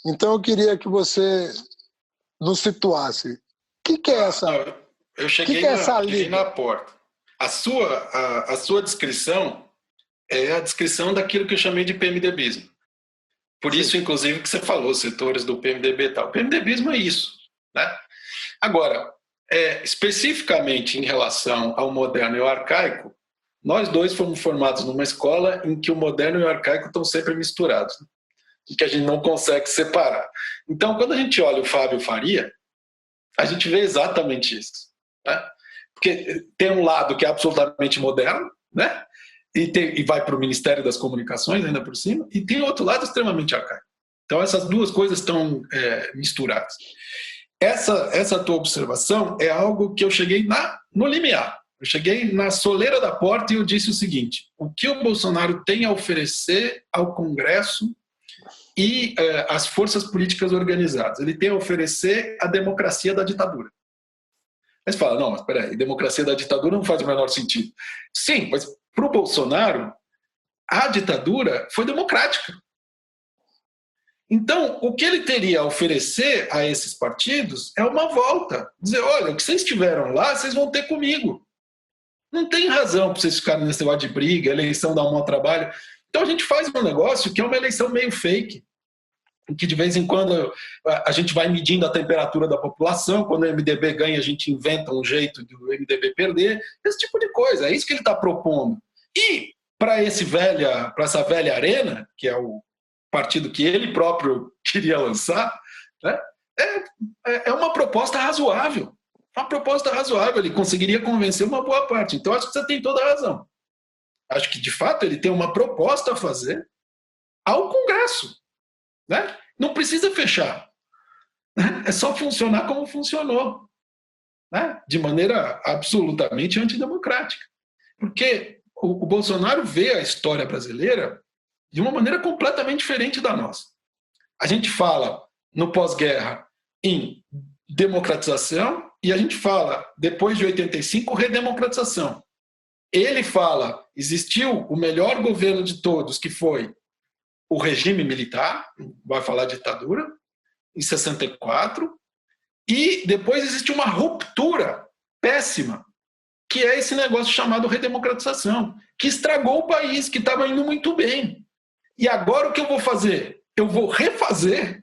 Então eu queria que você nos situasse. O que é essa? Eu cheguei, cheguei na porta. A sua descrição é a descrição daquilo que eu chamei de PMDBismo. Por Sim. isso, inclusive, que você falou, setores do PMDB e tal. O PMDBismo é isso, né? Agora, especificamente em relação ao moderno e ao arcaico, nós dois fomos formados numa escola em que o moderno e o arcaico estão sempre misturados, né? E que a gente não consegue separar. Então, quando a gente olha o Fábio Faria, a gente vê exatamente isso, né? Porque tem um lado que é absolutamente moderno, né? E vai para o Ministério das Comunicações, ainda por cima, e tem outro lado extremamente arcaico. Então, essas duas coisas estão misturadas. Essa tua observação é algo que eu cheguei no limiar. Eu cheguei na soleira da porta e eu disse o seguinte: o que o Bolsonaro tem a oferecer ao Congresso e às forças políticas organizadas? Ele tem a oferecer a democracia da ditadura. Aí você fala, não, mas peraí, democracia da ditadura não faz o menor sentido. Sim, mas para o Bolsonaro, a ditadura foi democrática. Então, o que ele teria a oferecer a esses partidos é uma volta. Dizer, olha, o que vocês tiveram lá, vocês vão ter comigo. Não tem razão para vocês ficarem nesse negócio de briga, eleição dá um mau trabalho. Então a gente faz um negócio que é uma eleição meio fake, em que de vez em quando a gente vai medindo a temperatura da população, quando o MDB ganha a gente inventa um jeito do MDB perder, esse tipo de coisa, é isso que ele está propondo. E para essa velha arena, que é o partido que ele próprio queria lançar, né, é uma proposta razoável. Uma proposta razoável, ele conseguiria convencer uma boa parte. Então, acho que você tem toda a razão. Acho que, de fato, ele tem uma proposta a fazer ao Congresso, né? Não precisa fechar. É só funcionar como funcionou, né? De maneira absolutamente antidemocrática. Porque o Bolsonaro vê a história brasileira de uma maneira completamente diferente da nossa. A gente fala, no pós-guerra, em democratização, e a gente fala, depois de 85, redemocratização. Ele fala, existiu o melhor governo de todos, que foi o regime militar, vai falar ditadura, em 64, e depois existe uma ruptura péssima, que é esse negócio chamado redemocratização, que estragou o país, que estava indo muito bem. E agora o que eu vou fazer? Eu vou refazer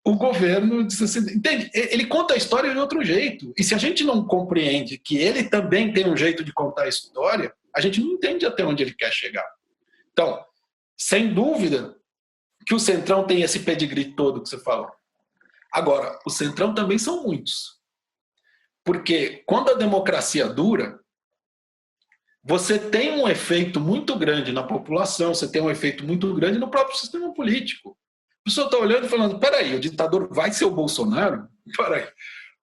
o governo de 60. Entende? Ele conta a história de outro jeito. E se a gente não compreende que ele também tem um jeito de contar a história, a gente não entende até onde ele quer chegar. Então, sem dúvida que o Centrão tem esse pedigree todo que você falou. Agora, o Centrão também são muitos. Porque quando a democracia dura, você tem um efeito muito grande na população, você tem um efeito muito grande no próprio sistema político. A pessoa está olhando e falando, peraí, o ditador vai ser o Bolsonaro? Peraí.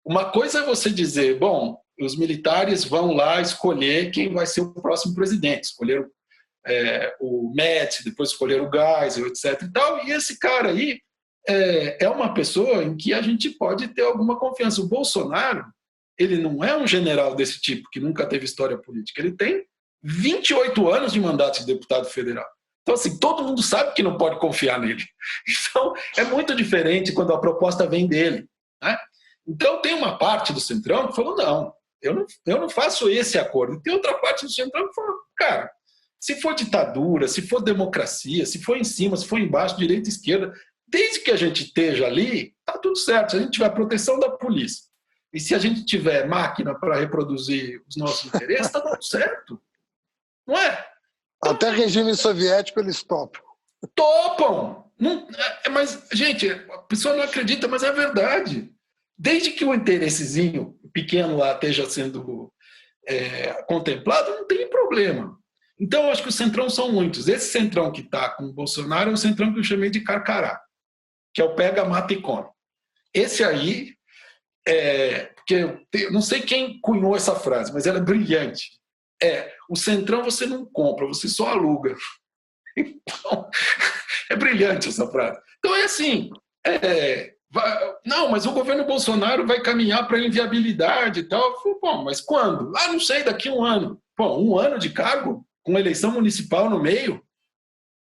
Uma coisa é você dizer, bom, os militares vão lá escolher quem vai ser o próximo presidente, escolher o Médici, depois escolher o Geisel, etc. E tal. E esse cara aí é uma pessoa em que a gente pode ter alguma confiança. O Bolsonaro, ele não é um general desse tipo, que nunca teve história política. Ele tem 28 anos de mandato de deputado federal. Então, assim, todo mundo sabe que não pode confiar nele. Então, é muito diferente quando a proposta vem dele, né? Então, tem uma parte do Centrão que falou, não, eu não faço esse acordo. E tem outra parte do Centrão que falou, cara, Se for ditadura, se for democracia, se for em cima, se for embaixo, direita, esquerda, desde que a gente esteja ali, tá tudo certo. Se a gente tiver a proteção da polícia e se a gente tiver máquina para reproduzir os nossos interesses, tá tudo certo. Não é? Então, até regime soviético eles topam. Topam! Não, mas, gente, a pessoa não acredita, mas é verdade. Desde que o interessezinho pequeno lá esteja sendo contemplado, não tem problema. Então, eu acho que os centrão são muitos. Esse centrão que está com o Bolsonaro é o centrão que eu chamei de carcará, que é o pega, mata e come. Esse aí, porque eu não sei quem cunhou essa frase, mas ela é brilhante. O centrão você não compra, você só aluga. Então, é brilhante essa frase. Então é assim, não, mas o governo Bolsonaro vai caminhar para a inviabilidade e tal. Eu falei, bom, mas quando? Não sei, daqui a um ano. Pô, 1 ano de cargo, com eleição municipal no meio,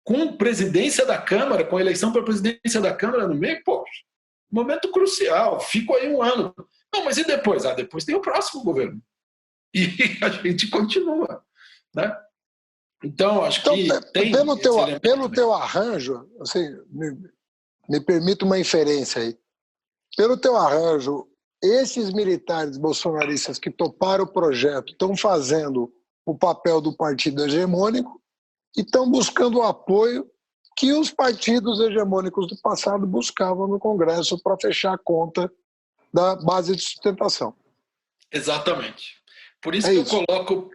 com presidência da Câmara, com eleição para a presidência da Câmara no meio, pô, momento crucial, fico aí 1 ano. Não, mas e depois? Depois tem o próximo governo. E a gente continua, né? Então, acho que tem pelo teu arranjo, assim, me permita uma inferência aí. Pelo teu arranjo, esses militares bolsonaristas que toparam o projeto estão fazendo o papel do partido hegemônico e estão buscando o apoio que os partidos hegemônicos do passado buscavam no Congresso para fechar a conta da base de sustentação. Exatamente. Por isso que eu coloco,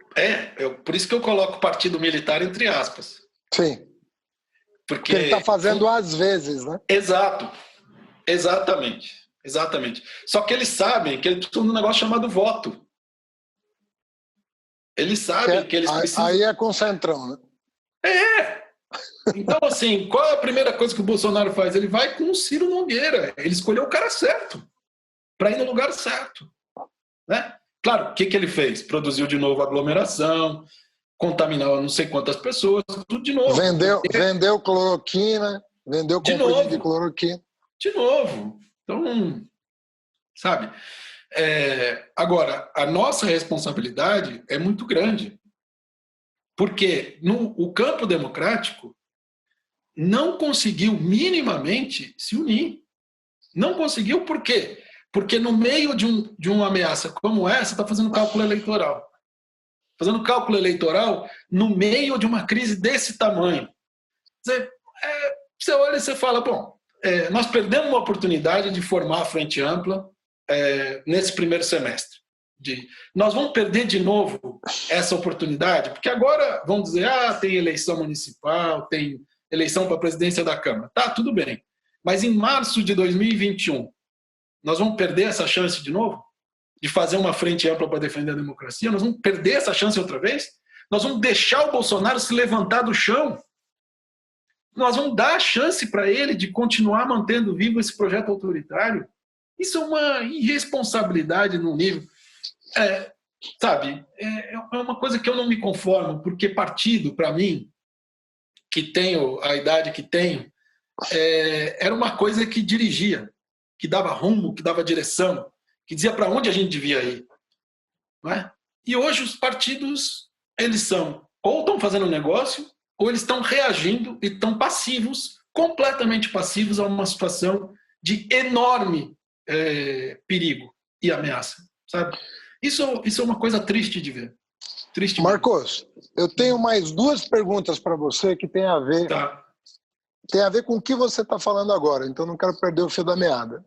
por isso que eu coloco o partido militar entre aspas. Sim. Porque ele está fazendo às vezes, né? Exato. Exatamente. Só que eles sabem que eles precisam de um negócio chamado voto. Eles sabem que eles precisam... Aí é com o centrão, né? Então, assim, qual é a primeira coisa que o Bolsonaro faz? Ele vai com o Ciro Nogueira. Ele escolheu o cara certo para ir no lugar certo, né? Claro, o que ele fez? Produziu de novo aglomeração, contaminou não sei quantas pessoas, tudo de novo. Vendeu cloroquina, vendeu comprimido de cloroquina. De novo. Então, sabe? Agora, a nossa responsabilidade é muito grande, porque o campo democrático não conseguiu minimamente se unir. Não conseguiu por quê? Porque no meio de uma ameaça como essa, está fazendo cálculo eleitoral. Fazendo cálculo eleitoral no meio de uma crise desse tamanho. Você olha e você fala, bom, nós perdemos uma oportunidade de formar a Frente Ampla nesse primeiro semestre. Nós vamos perder de novo essa oportunidade, porque agora vão dizer, tem eleição municipal, tem eleição para a presidência da Câmara. Tá, tudo bem. Mas em março de 2021, nós vamos perder essa chance de novo? De fazer uma frente ampla para defender a democracia? Nós vamos perder essa chance outra vez? Nós vamos deixar o Bolsonaro se levantar do chão? Nós vamos dar a chance para ele de continuar mantendo vivo esse projeto autoritário? Isso é uma irresponsabilidade no nível... sabe, é uma coisa que eu não me conformo, porque partido, para mim, que tenho a idade que tenho, era uma coisa que dirigia, que dava rumo, que dava direção, que dizia para onde a gente devia ir. Não é? E hoje os partidos, eles ou estão fazendo negócio, ou eles estão reagindo e estão passivos, completamente passivos a uma situação de enorme perigo e ameaça, sabe? Isso é uma coisa triste de ver. Triste. Marcos, eu tenho mais 2 perguntas para você que tem a ver, tem a ver com o que você está falando agora, então não quero perder o fio da meada.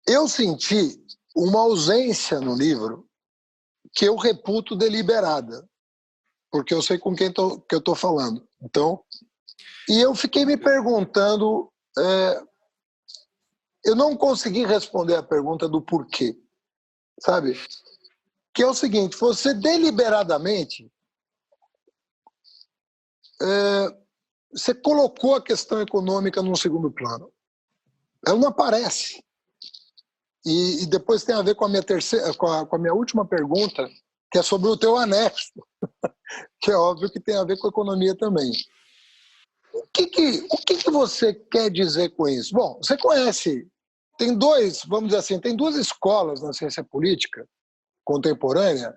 Eu senti uma ausência no livro que eu reputo deliberada, porque eu sei com quem que eu estou falando. Então, e eu fiquei me perguntando, eu não consegui responder a pergunta do porquê, sabe? Que é o seguinte, você deliberadamente você colocou a questão econômica num segundo plano. Ela não aparece. E depois tem a ver com a minha com a minha última pergunta, que é sobre o teu anexo, que é óbvio que tem a ver com a economia também. O que você quer dizer com isso? Bom, você conhece, vamos dizer assim, tem 2 escolas na ciência política contemporânea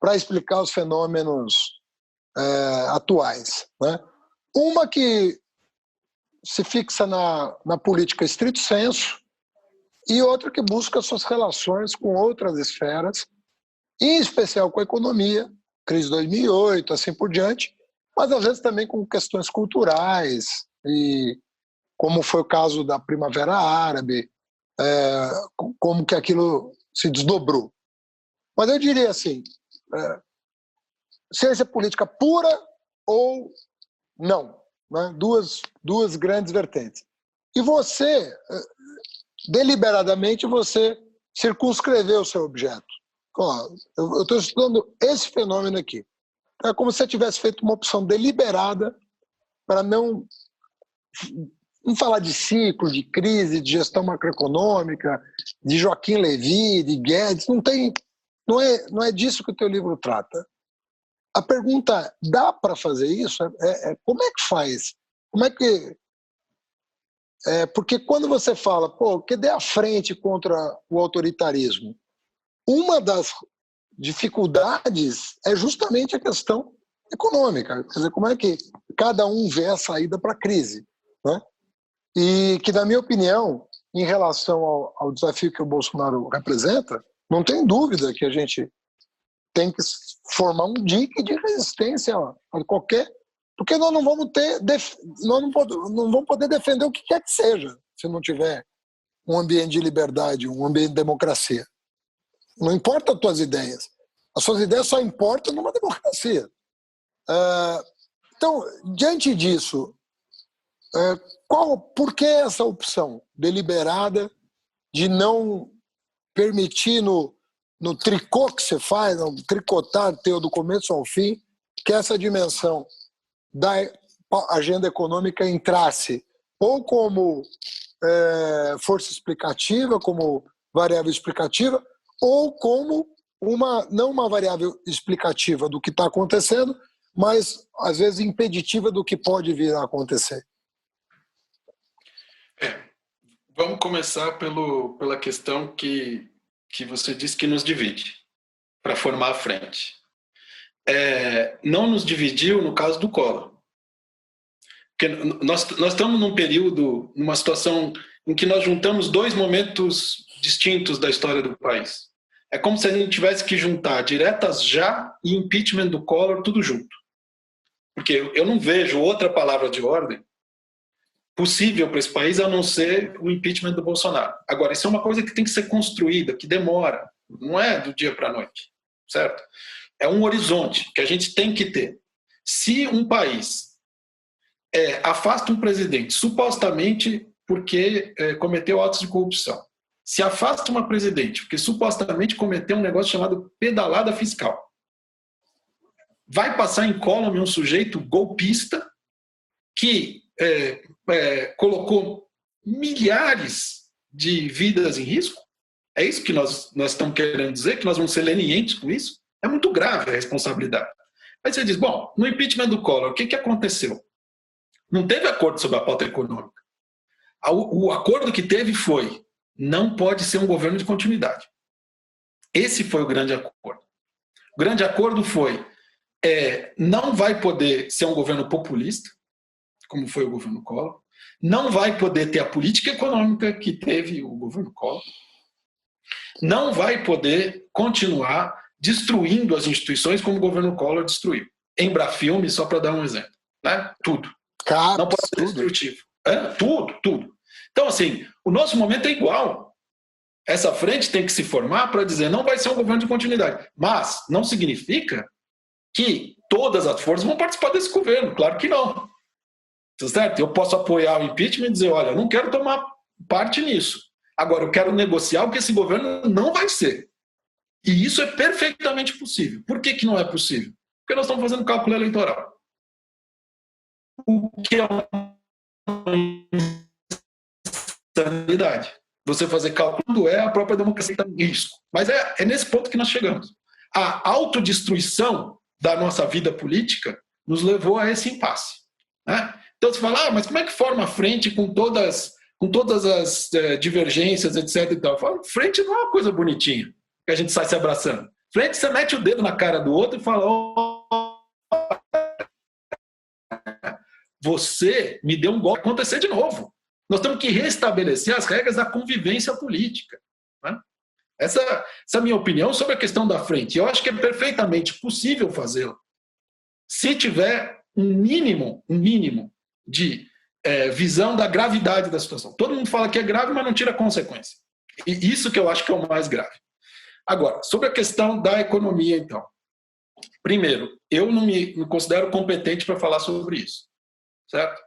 para explicar os fenômenos atuais, né? Uma que se fixa na política estrito sensu e outra que busca suas relações com outras esferas, em especial com a economia, crise de 2008, assim por diante, mas às vezes também com questões culturais, e como foi o caso da Primavera Árabe, como que aquilo se desdobrou. Mas eu diria assim, ciência política pura ou não, né? Duas grandes vertentes. E você, deliberadamente, você circunscreveu o seu objeto. Eu estou estudando esse fenômeno aqui. É como se você tivesse feito uma opção deliberada para não falar de ciclo, de crise, de gestão macroeconômica, de Joaquim Levy, de Guedes. Não é disso que o teu livro trata. A pergunta, dá para fazer isso? Como é que faz? Como é que... porque quando você fala, que dê a frente contra o autoritarismo, uma das dificuldades é justamente a questão econômica. Quer dizer, como é que cada um vê a saída para a crise, né? E que, na minha opinião, em relação ao desafio que o Bolsonaro representa, não tem dúvida que a gente tem que formar um dique de resistência a qualquer... Porque nós não vamos não vamos poder defender o que quer que seja se não tiver um ambiente de liberdade, um ambiente de democracia. Não importa as tuas ideias. As suas ideias só importam numa democracia. Então, diante disso, por que essa opção deliberada de não permitir no tricô que você faz, no tricotar teu do começo ao fim, que essa dimensão da agenda econômica entrasse ou como força explicativa, como variável explicativa, ou como não uma variável explicativa do que está acontecendo, mas, às vezes, impeditiva do que pode vir a acontecer? Vamos começar pela questão que você disse que nos divide, para formar a frente. Não nos dividiu no caso do Collor. Porque nós estamos num período, numa situação em que nós juntamos dois momentos distintos da história do país. É como se a gente tivesse que juntar diretas já e impeachment do Collor, tudo junto. Porque eu não vejo outra palavra de ordem possível para esse país a não ser o impeachment do Bolsonaro. Agora, isso é uma coisa que tem que ser construída, que demora, não é do dia para a noite, certo? É um horizonte que a gente tem que ter. Se um país afasta um presidente, supostamente porque cometeu atos de corrupção, se afasta uma presidente porque supostamente cometeu um negócio chamado pedalada fiscal, vai passar incólume um sujeito golpista que colocou milhares de vidas em risco? É isso que nós estamos querendo dizer? Que nós vamos ser lenientes com isso? É muito grave a responsabilidade. Aí você diz, bom, no impeachment do Collor, o que aconteceu? Não teve acordo sobre a pauta econômica. O acordo que teve foi, não pode ser um governo de continuidade. Esse foi o grande acordo. O grande acordo foi, não vai poder ser um governo populista, como foi o governo Collor, não vai poder ter a política econômica que teve o governo Collor, não vai poder continuar destruindo as instituições como o governo Collor destruiu. Embrafilme, só para dar um exemplo. Né? Tudo. CAPES, não pode ser destrutivo. Tudo. Então, assim, o nosso momento é igual. Essa frente tem que se formar para dizer não vai ser um governo de continuidade. Mas não significa que todas as forças vão participar desse governo. Claro que não. Certo? Eu posso apoiar o impeachment e dizer, olha, eu não quero tomar parte nisso. Agora, eu quero negociar o que esse governo não vai ser. E isso é perfeitamente possível. Por que não é possível? Porque nós estamos fazendo cálculo eleitoral. O que é uma insanidade. Você fazer cálculo a própria democracia está em risco. Mas é nesse ponto que nós chegamos. A autodestruição da nossa vida política nos levou a esse impasse. Né? Então você fala, mas como é que forma a frente com todas as divergências, etc. E tal? Eu falo, frente não é uma coisa bonitinha, que a gente sai se abraçando. Frente, você mete o dedo na cara do outro e fala, você me deu um golpe, vai acontecer de novo. Nós temos que restabelecer as regras da convivência política. Né? Essa é a minha opinião sobre a questão da frente. Eu acho que é perfeitamente possível fazê-lo se tiver um mínimo de visão da gravidade da situação. Todo mundo fala que é grave, mas não tira consequência. E isso que eu acho que é o mais grave. Agora, sobre a questão da economia, então. Primeiro, eu não me considero competente para falar sobre isso, certo?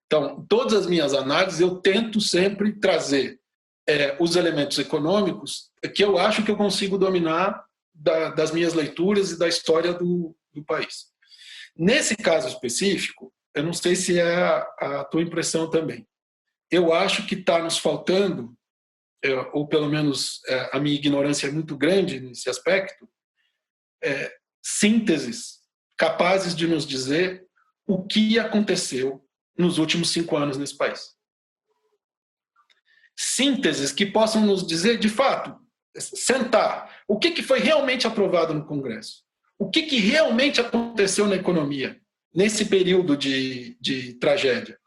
Então, todas as minhas análises, eu tento sempre trazer os elementos econômicos que eu acho que eu consigo dominar das minhas leituras e da história do país. Nesse caso específico, eu não sei se é a tua impressão também. Eu acho que está nos faltando, ou pelo menos a minha ignorância é muito grande nesse aspecto, sínteses capazes de nos dizer o que aconteceu nos últimos 5 anos nesse país. Sínteses que possam nos dizer, de fato, sentar, o que foi realmente aprovado no Congresso? O que realmente aconteceu na economia nesse período de tragédia?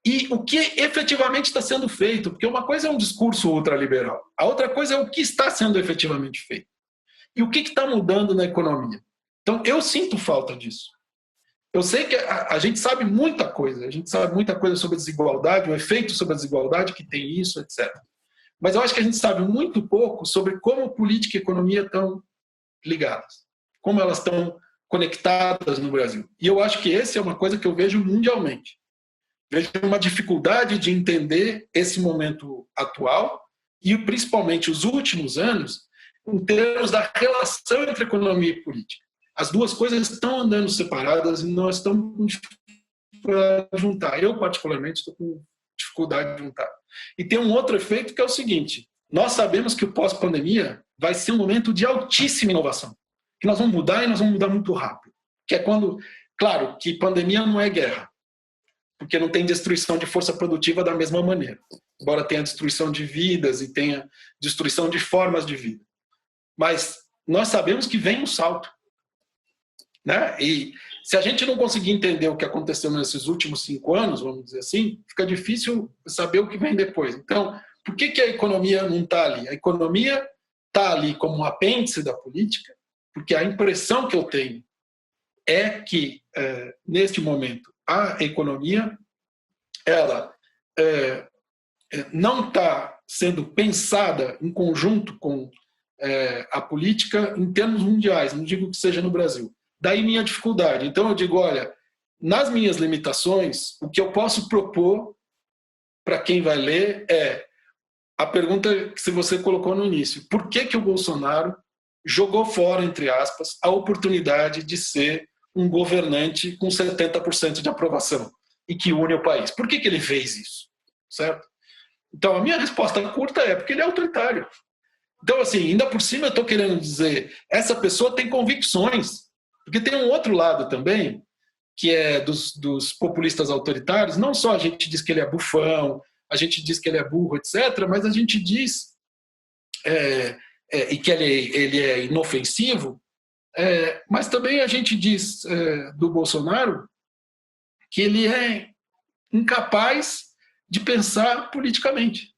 E o que efetivamente está sendo feito? Porque uma coisa é um discurso ultraliberal, a outra coisa é o que está sendo efetivamente feito. E o que está mudando na economia? Então, eu sinto falta disso. Eu sei que a gente sabe muita coisa, sobre a desigualdade, o efeito sobre a desigualdade que tem isso, etc. Mas eu acho que a gente sabe muito pouco sobre como política e economia estão ligadas, como elas estão conectadas no Brasil. E eu acho que essa é uma coisa que eu vejo mundialmente. Vejo uma dificuldade de entender esse momento atual e principalmente os últimos anos em termos da relação entre economia e política. As duas coisas estão andando separadas e nós estamos com dificuldade de juntar. Eu, particularmente, estou com dificuldade de juntar. E tem um outro efeito que é o seguinte: nós sabemos que o pós-pandemia vai ser um momento de altíssima inovação. Que nós vamos mudar e nós vamos mudar muito rápido. Que é quando, claro, que pandemia não é guerra, porque não tem destruição de força produtiva da mesma maneira. Embora tenha destruição de vidas e tenha destruição de formas de vida. Mas nós sabemos que vem um salto. Né? E se a gente não conseguir entender o que aconteceu nesses últimos 5 anos, vamos dizer assim, fica difícil saber o que vem depois. Então, por que a economia não está ali? A economia está ali como um apêndice da política, porque a impressão que eu tenho é que, neste momento, a economia ela não está sendo pensada em conjunto com a política em termos mundiais, não digo que seja no Brasil. Daí minha dificuldade. Então eu digo, olha, nas minhas limitações, o que eu posso propor para quem vai ler é a pergunta que você colocou no início. Por que o Bolsonaro jogou fora, entre aspas, a oportunidade de ser um governante com 70% de aprovação e que une o país? Por que ele fez isso? Certo? Então a minha resposta curta é porque ele é autoritário. Então, assim, ainda por cima eu estou querendo dizer, essa pessoa tem convicções. Porque tem um outro lado também, que é dos populistas autoritários. Não só a gente diz que ele é bufão, a gente diz que ele é burro, etc., mas a gente diz e que ele é inofensivo, mas também a gente diz do Bolsonaro que ele é incapaz de pensar politicamente.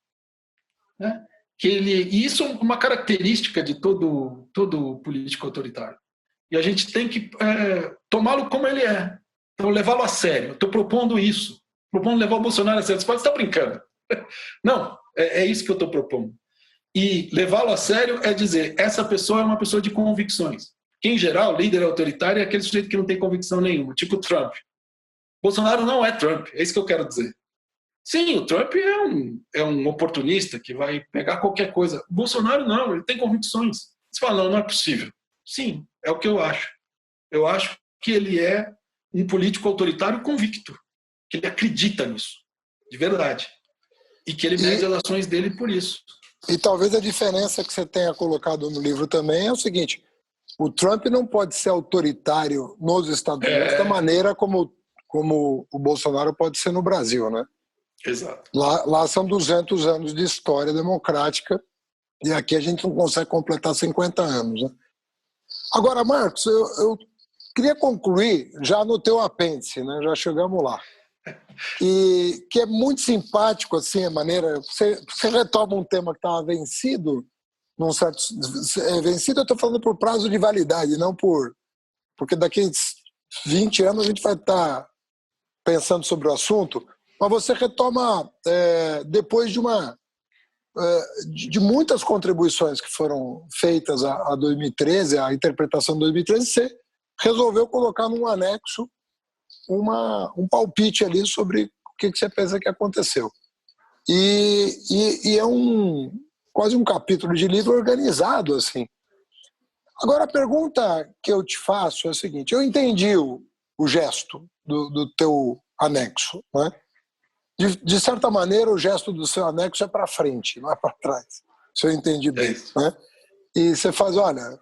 Né? E isso é uma característica de todo político autoritário. E a gente tem que tomá-lo como ele é. Então, levá-lo a sério. Estou propondo isso. Propondo levar o Bolsonaro a sério. Você pode estar brincando. Não, é isso que eu estou propondo. E levá-lo a sério é dizer, essa pessoa é uma pessoa de convicções. Que, em geral, líder autoritário é aquele sujeito que não tem convicção nenhuma, tipo Trump. Bolsonaro não é Trump, é isso que eu quero dizer. Sim, o Trump é um oportunista que vai pegar qualquer coisa. O Bolsonaro não, ele tem convicções. Você fala, não é possível. Sim, é o que eu acho. Eu acho que ele é um político autoritário convicto, que ele acredita nisso, de verdade, e que ele mede as ações dele por isso. E talvez a diferença que você tenha colocado no livro também é o seguinte: o Trump não pode ser autoritário nos Estados Unidos da maneira como o Bolsonaro pode ser no Brasil, né? Exato. Lá são 200 anos de história democrática e aqui a gente não consegue completar 50 anos, né? Agora, Marcos, eu queria concluir já no teu apêndice, né? Já chegamos lá. e que é muito simpático assim a maneira. Você retoma um tema que estava vencido, num certo vencido, eu estou falando por prazo de validade, não porque daqui 20 anos a gente vai estar pensando sobre o assunto, mas você retoma depois de muitas contribuições que foram feitas a 2013, a interpretação de 2013, você resolveu colocar num anexo um palpite ali sobre o que você pensa que aconteceu. E é quase um capítulo de livro organizado, assim. Agora, a pergunta que eu te faço é a seguinte: eu entendi o gesto do teu anexo, né? De certa maneira, o gesto do seu anexo é para frente, não é para trás, se eu entendi bem. Né? E você faz, olha,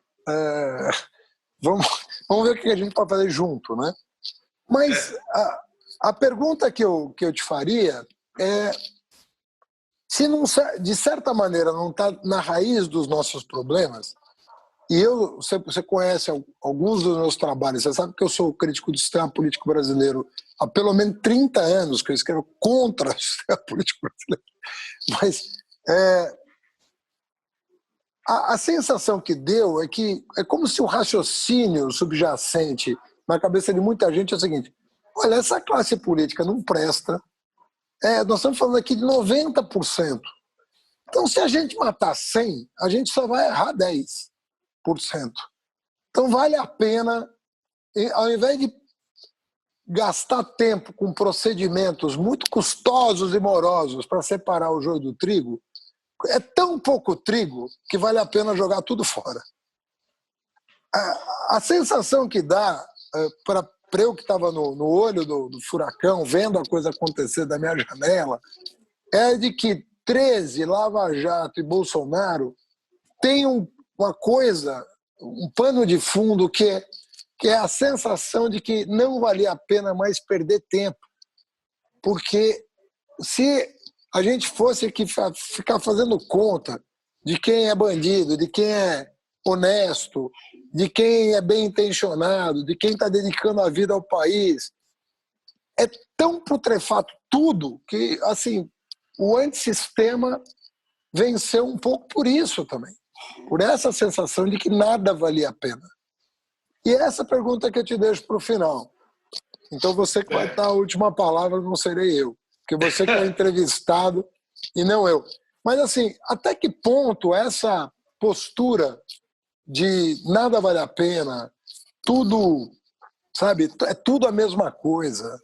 vamos ver o que a gente pode fazer junto. Né? Mas a pergunta que eu te faria é se, não, de certa maneira, não está na raiz dos nossos problemas. E você conhece alguns dos meus trabalhos, você sabe que eu sou crítico do sistema político brasileiro há pelo menos 30 anos, que eu escrevo contra o sistema político brasileiro. Mas a sensação que deu é que é como se o raciocínio subjacente na cabeça de muita gente é o seguinte: olha, essa classe política não presta, nós estamos falando aqui de 90%. Então, se a gente matar 100, a gente só vai errar 10%. Então vale a pena, ao invés de gastar tempo com procedimentos muito custosos e morosos para separar o joio do trigo, é tão pouco trigo que vale a pena jogar tudo fora. A sensação que dá para eu que estava no olho do furacão, vendo a coisa acontecer da minha janela, é de que 13, Lava Jato e Bolsonaro têm uma coisa, um pano de fundo que é a sensação de que não valia a pena mais perder tempo. Porque se a gente fosse aqui ficar fazendo conta de quem é bandido, de quem é honesto, de quem é bem intencionado, de quem está dedicando a vida ao país, é tão putrefato tudo que, assim, o antissistema venceu um pouco por isso também. Por essa sensação de que nada valia a pena. E essa pergunta que eu te deixo para o final. Então você que vai dar a última palavra, não serei eu, porque você que é entrevistado e não eu. Mas assim, até que ponto essa postura de nada vale a pena, tudo, sabe, é tudo a mesma coisa,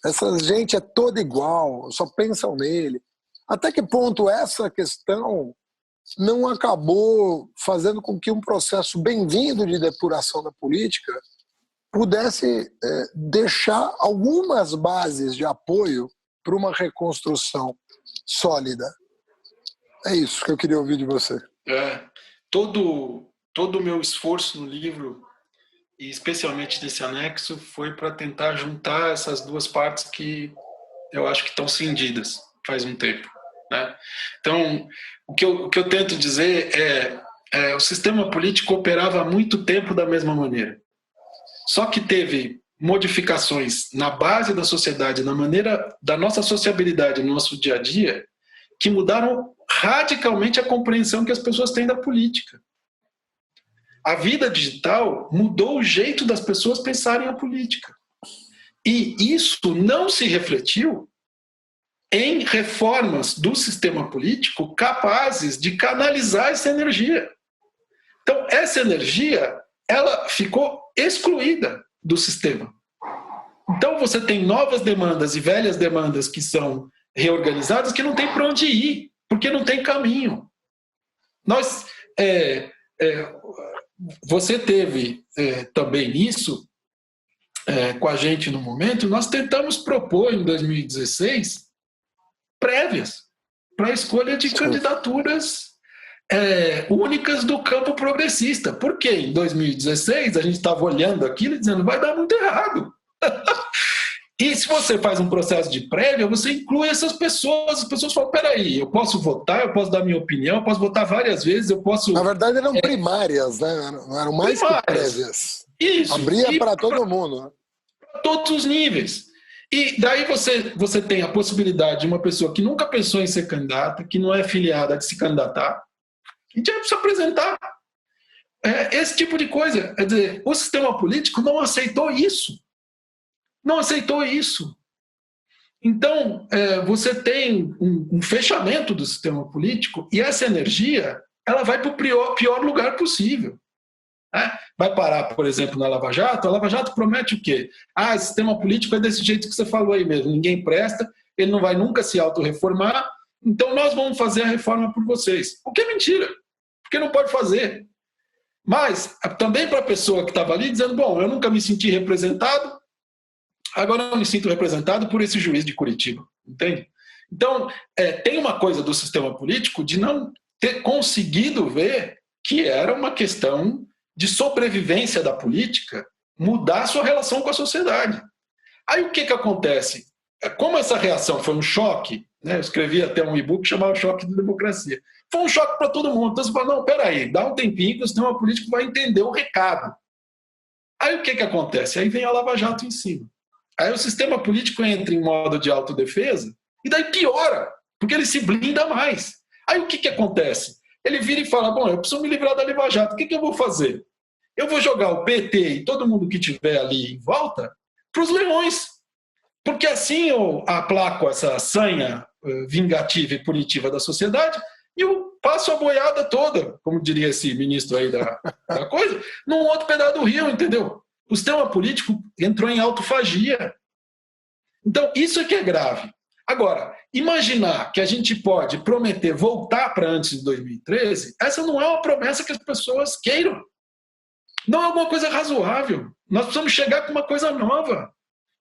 essa gente é toda igual, só pensam nele. Até que ponto essa questão não acabou fazendo com que um processo bem-vindo de depuração da política pudesse deixar algumas bases de apoio para uma reconstrução sólida? É isso que eu queria ouvir de você. Todo o meu esforço no livro, e especialmente nesse anexo, foi para tentar juntar essas duas partes que eu acho que estão cindidas faz um tempo. Né? Então, o que eu tento dizer o sistema político operava há muito tempo da mesma maneira. Só que teve modificações na base da sociedade, na maneira da nossa sociabilidade no nosso dia a dia, que mudaram radicalmente a compreensão que as pessoas têm da política. A vida digital mudou o jeito das pessoas pensarem a política. E isso não se refletiu em reformas do sistema político capazes de canalizar essa energia. Então, essa energia, ela ficou excluída do sistema. Então, você tem novas demandas e velhas demandas que são reorganizadas que não tem para onde ir, porque não tem caminho. Você teve também isso com a gente no momento. Nós tentamos propor em 2016 prévias para a escolha de candidaturas únicas do campo progressista. Porque em 2016 a gente estava olhando aquilo e dizendo vai dar muito errado. E se você faz um processo de prévia, você inclui essas pessoas. As pessoas falam, peraí, eu posso votar, eu posso dar minha opinião, eu posso votar várias vezes, eu posso... Na verdade eram primárias, né? Não eram mais primárias, que prévias. Isso. Abria para todo mundo. Né? Para todos os níveis. E daí você tem a possibilidade de uma pessoa que nunca pensou em ser candidata, que não é filiada, de se candidatar, e já se apresentar. Esse tipo de coisa. Quer dizer, o sistema político não aceitou isso. Não aceitou isso. Então, você tem um fechamento do sistema político e essa energia ela vai para o pior lugar possível. Vai parar, por exemplo, na Lava Jato. A Lava Jato promete o quê? O sistema político é desse jeito que você falou aí mesmo. Ninguém presta, ele não vai nunca se autorreformar, então nós vamos fazer a reforma por vocês. O que é mentira, porque não pode fazer. Mas também para a pessoa que estava ali dizendo, bom, eu nunca me senti representado, agora eu me sinto representado por esse juiz de Curitiba, entende? Então, tem uma coisa do sistema político de não ter conseguido ver que era uma questão de sobrevivência da política mudar a sua relação com a sociedade. Aí o que acontece? Como essa reação foi um choque, né? Eu escrevi até um e-book chamado Choque da Democracia. Foi um choque para todo mundo. Então você fala, não, peraí, dá um tempinho que o sistema político vai entender o recado. Aí o que acontece? Aí vem a Lava Jato em cima. Aí o sistema político entra em modo de autodefesa e daí piora, porque ele se blinda mais. Aí o que acontece? Ele vira e fala, bom, eu preciso me livrar da Lava Jato, o que eu vou fazer? Eu vou jogar o PT e todo mundo que estiver ali em volta para os leões. Porque assim eu aplaco essa sanha vingativa e punitiva da sociedade e eu passo a boiada toda, como diria esse ministro aí da coisa, num outro pedaço do rio, entendeu? O sistema político entrou em autofagia. Então, isso é que é grave. Agora, imaginar que a gente pode prometer voltar para antes de 2013, essa não é uma promessa que as pessoas queiram. Não é alguma coisa razoável. Nós precisamos chegar com uma coisa nova.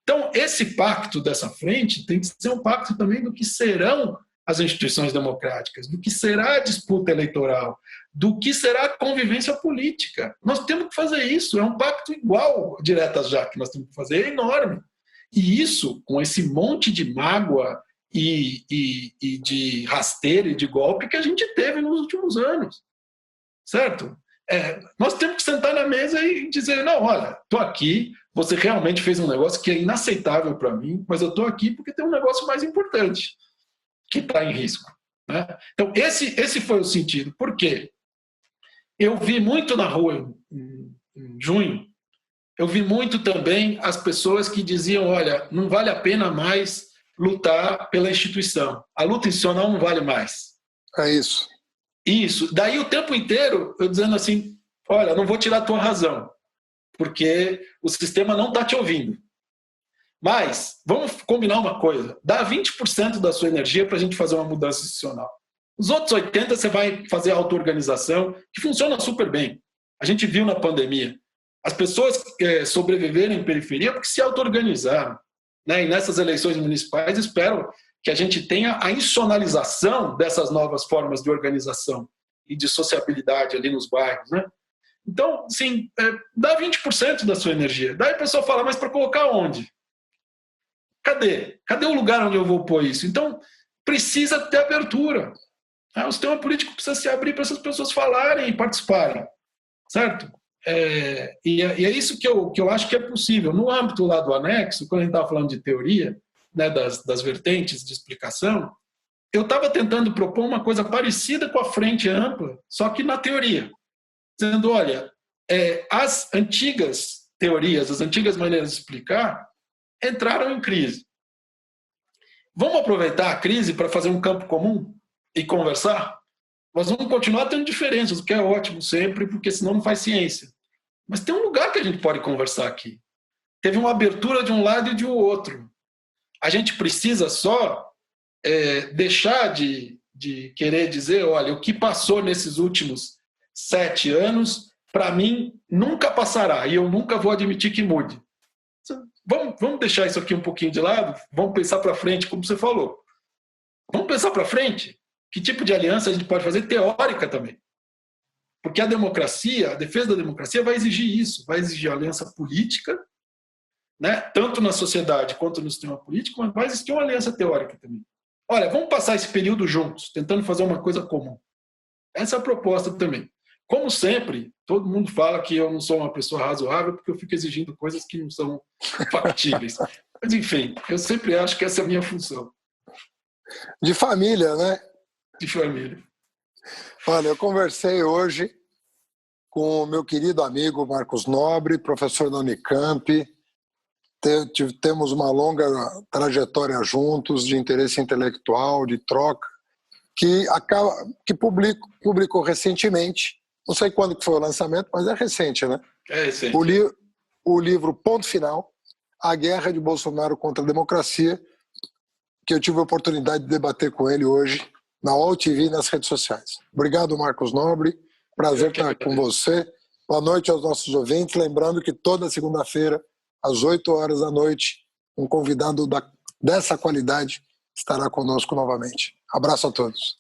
Então, esse pacto dessa frente tem que ser um pacto também do que serão as instituições democráticas, do que será a disputa eleitoral, do que será a convivência política. Nós temos que fazer isso. É um pacto igual, diretas já, que nós temos que fazer, é enorme. E isso, com esse monte de mágoa e de rasteira e de golpe que a gente teve nos últimos anos. Certo? Nós temos que sentar na mesa e dizer, não, olha, estou aqui, você realmente fez um negócio que é inaceitável para mim, mas eu estou aqui porque tem um negócio mais importante que está em risco. Né? Então, esse foi o sentido. Por quê? Eu vi muito na rua em junho, eu vi muito também as pessoas que diziam, olha, não vale a pena mais lutar pela instituição. A luta institucional não vale mais. É isso. Isso. Daí o tempo inteiro eu dizendo assim, olha, não vou tirar a tua razão, porque o sistema não está te ouvindo. Mas vamos combinar uma coisa, dá 20% da sua energia para a gente fazer uma mudança institucional. Os outros 80% você vai fazer a auto-organização, que funciona super bem. A gente viu na pandemia. As pessoas sobreviveram em periferia porque se auto-organizaram. Né? E nessas eleições municipais espero que a gente tenha a institucionalização dessas novas formas de organização e de sociabilidade ali nos bairros. Né? Então, sim, dá 20% da sua energia. Daí a pessoa fala, mas para colocar onde? Cadê? Cadê o lugar onde eu vou pôr isso? Então, precisa ter abertura. O sistema político precisa se abrir para essas pessoas falarem e participarem. Certo? E é isso que eu acho que é possível. No âmbito lá do anexo, quando a gente estava falando de teoria, né, das vertentes de explicação, eu estava tentando propor uma coisa parecida com a frente ampla, só que na teoria. Dizendo, olha, as antigas teorias, as antigas maneiras de explicar, entraram em crise. Vamos aproveitar a crise para fazer um campo comum e conversar? Nós vamos continuar tendo diferenças, o que é ótimo sempre, porque senão não faz ciência. Mas tem um lugar que a gente pode conversar aqui. Teve uma abertura de um lado e de outro. A gente precisa só deixar de querer dizer, olha, o que passou nesses últimos 7 anos, para mim, nunca passará, e eu nunca vou admitir que mude. Vamos deixar isso aqui um pouquinho de lado, vamos pensar para frente, como você falou. Vamos pensar para frente? Que tipo de aliança a gente pode fazer? Teórica também. Porque a democracia, a defesa da democracia vai exigir isso, vai exigir aliança política, né? Tanto na sociedade quanto no sistema político, mas vai existir uma aliança teórica também. Olha, vamos passar esse período juntos, tentando fazer uma coisa comum. Essa é a proposta também. Como sempre, todo mundo fala que eu não sou uma pessoa razoável porque eu fico exigindo coisas que não são factíveis. Mas, enfim, eu sempre acho que essa é a minha função. De família, né? De família. Olha, eu conversei hoje com o meu querido amigo Marcos Nobre, professor da Unicamp. Temos uma longa trajetória juntos, de interesse intelectual, de troca, que publicou recentemente, não sei quando que foi o lançamento, mas é recente, né? É recente. O livro Ponto Final, A Guerra de Bolsonaro contra a Democracia, que eu tive a oportunidade de debater com ele hoje na UOL TV e nas redes sociais. Obrigado, Marcos Nobre. Prazer estar com você. Boa noite aos nossos ouvintes. Lembrando que toda segunda-feira, às 8 horas da noite, um convidado dessa qualidade estará conosco novamente. Abraço a todos.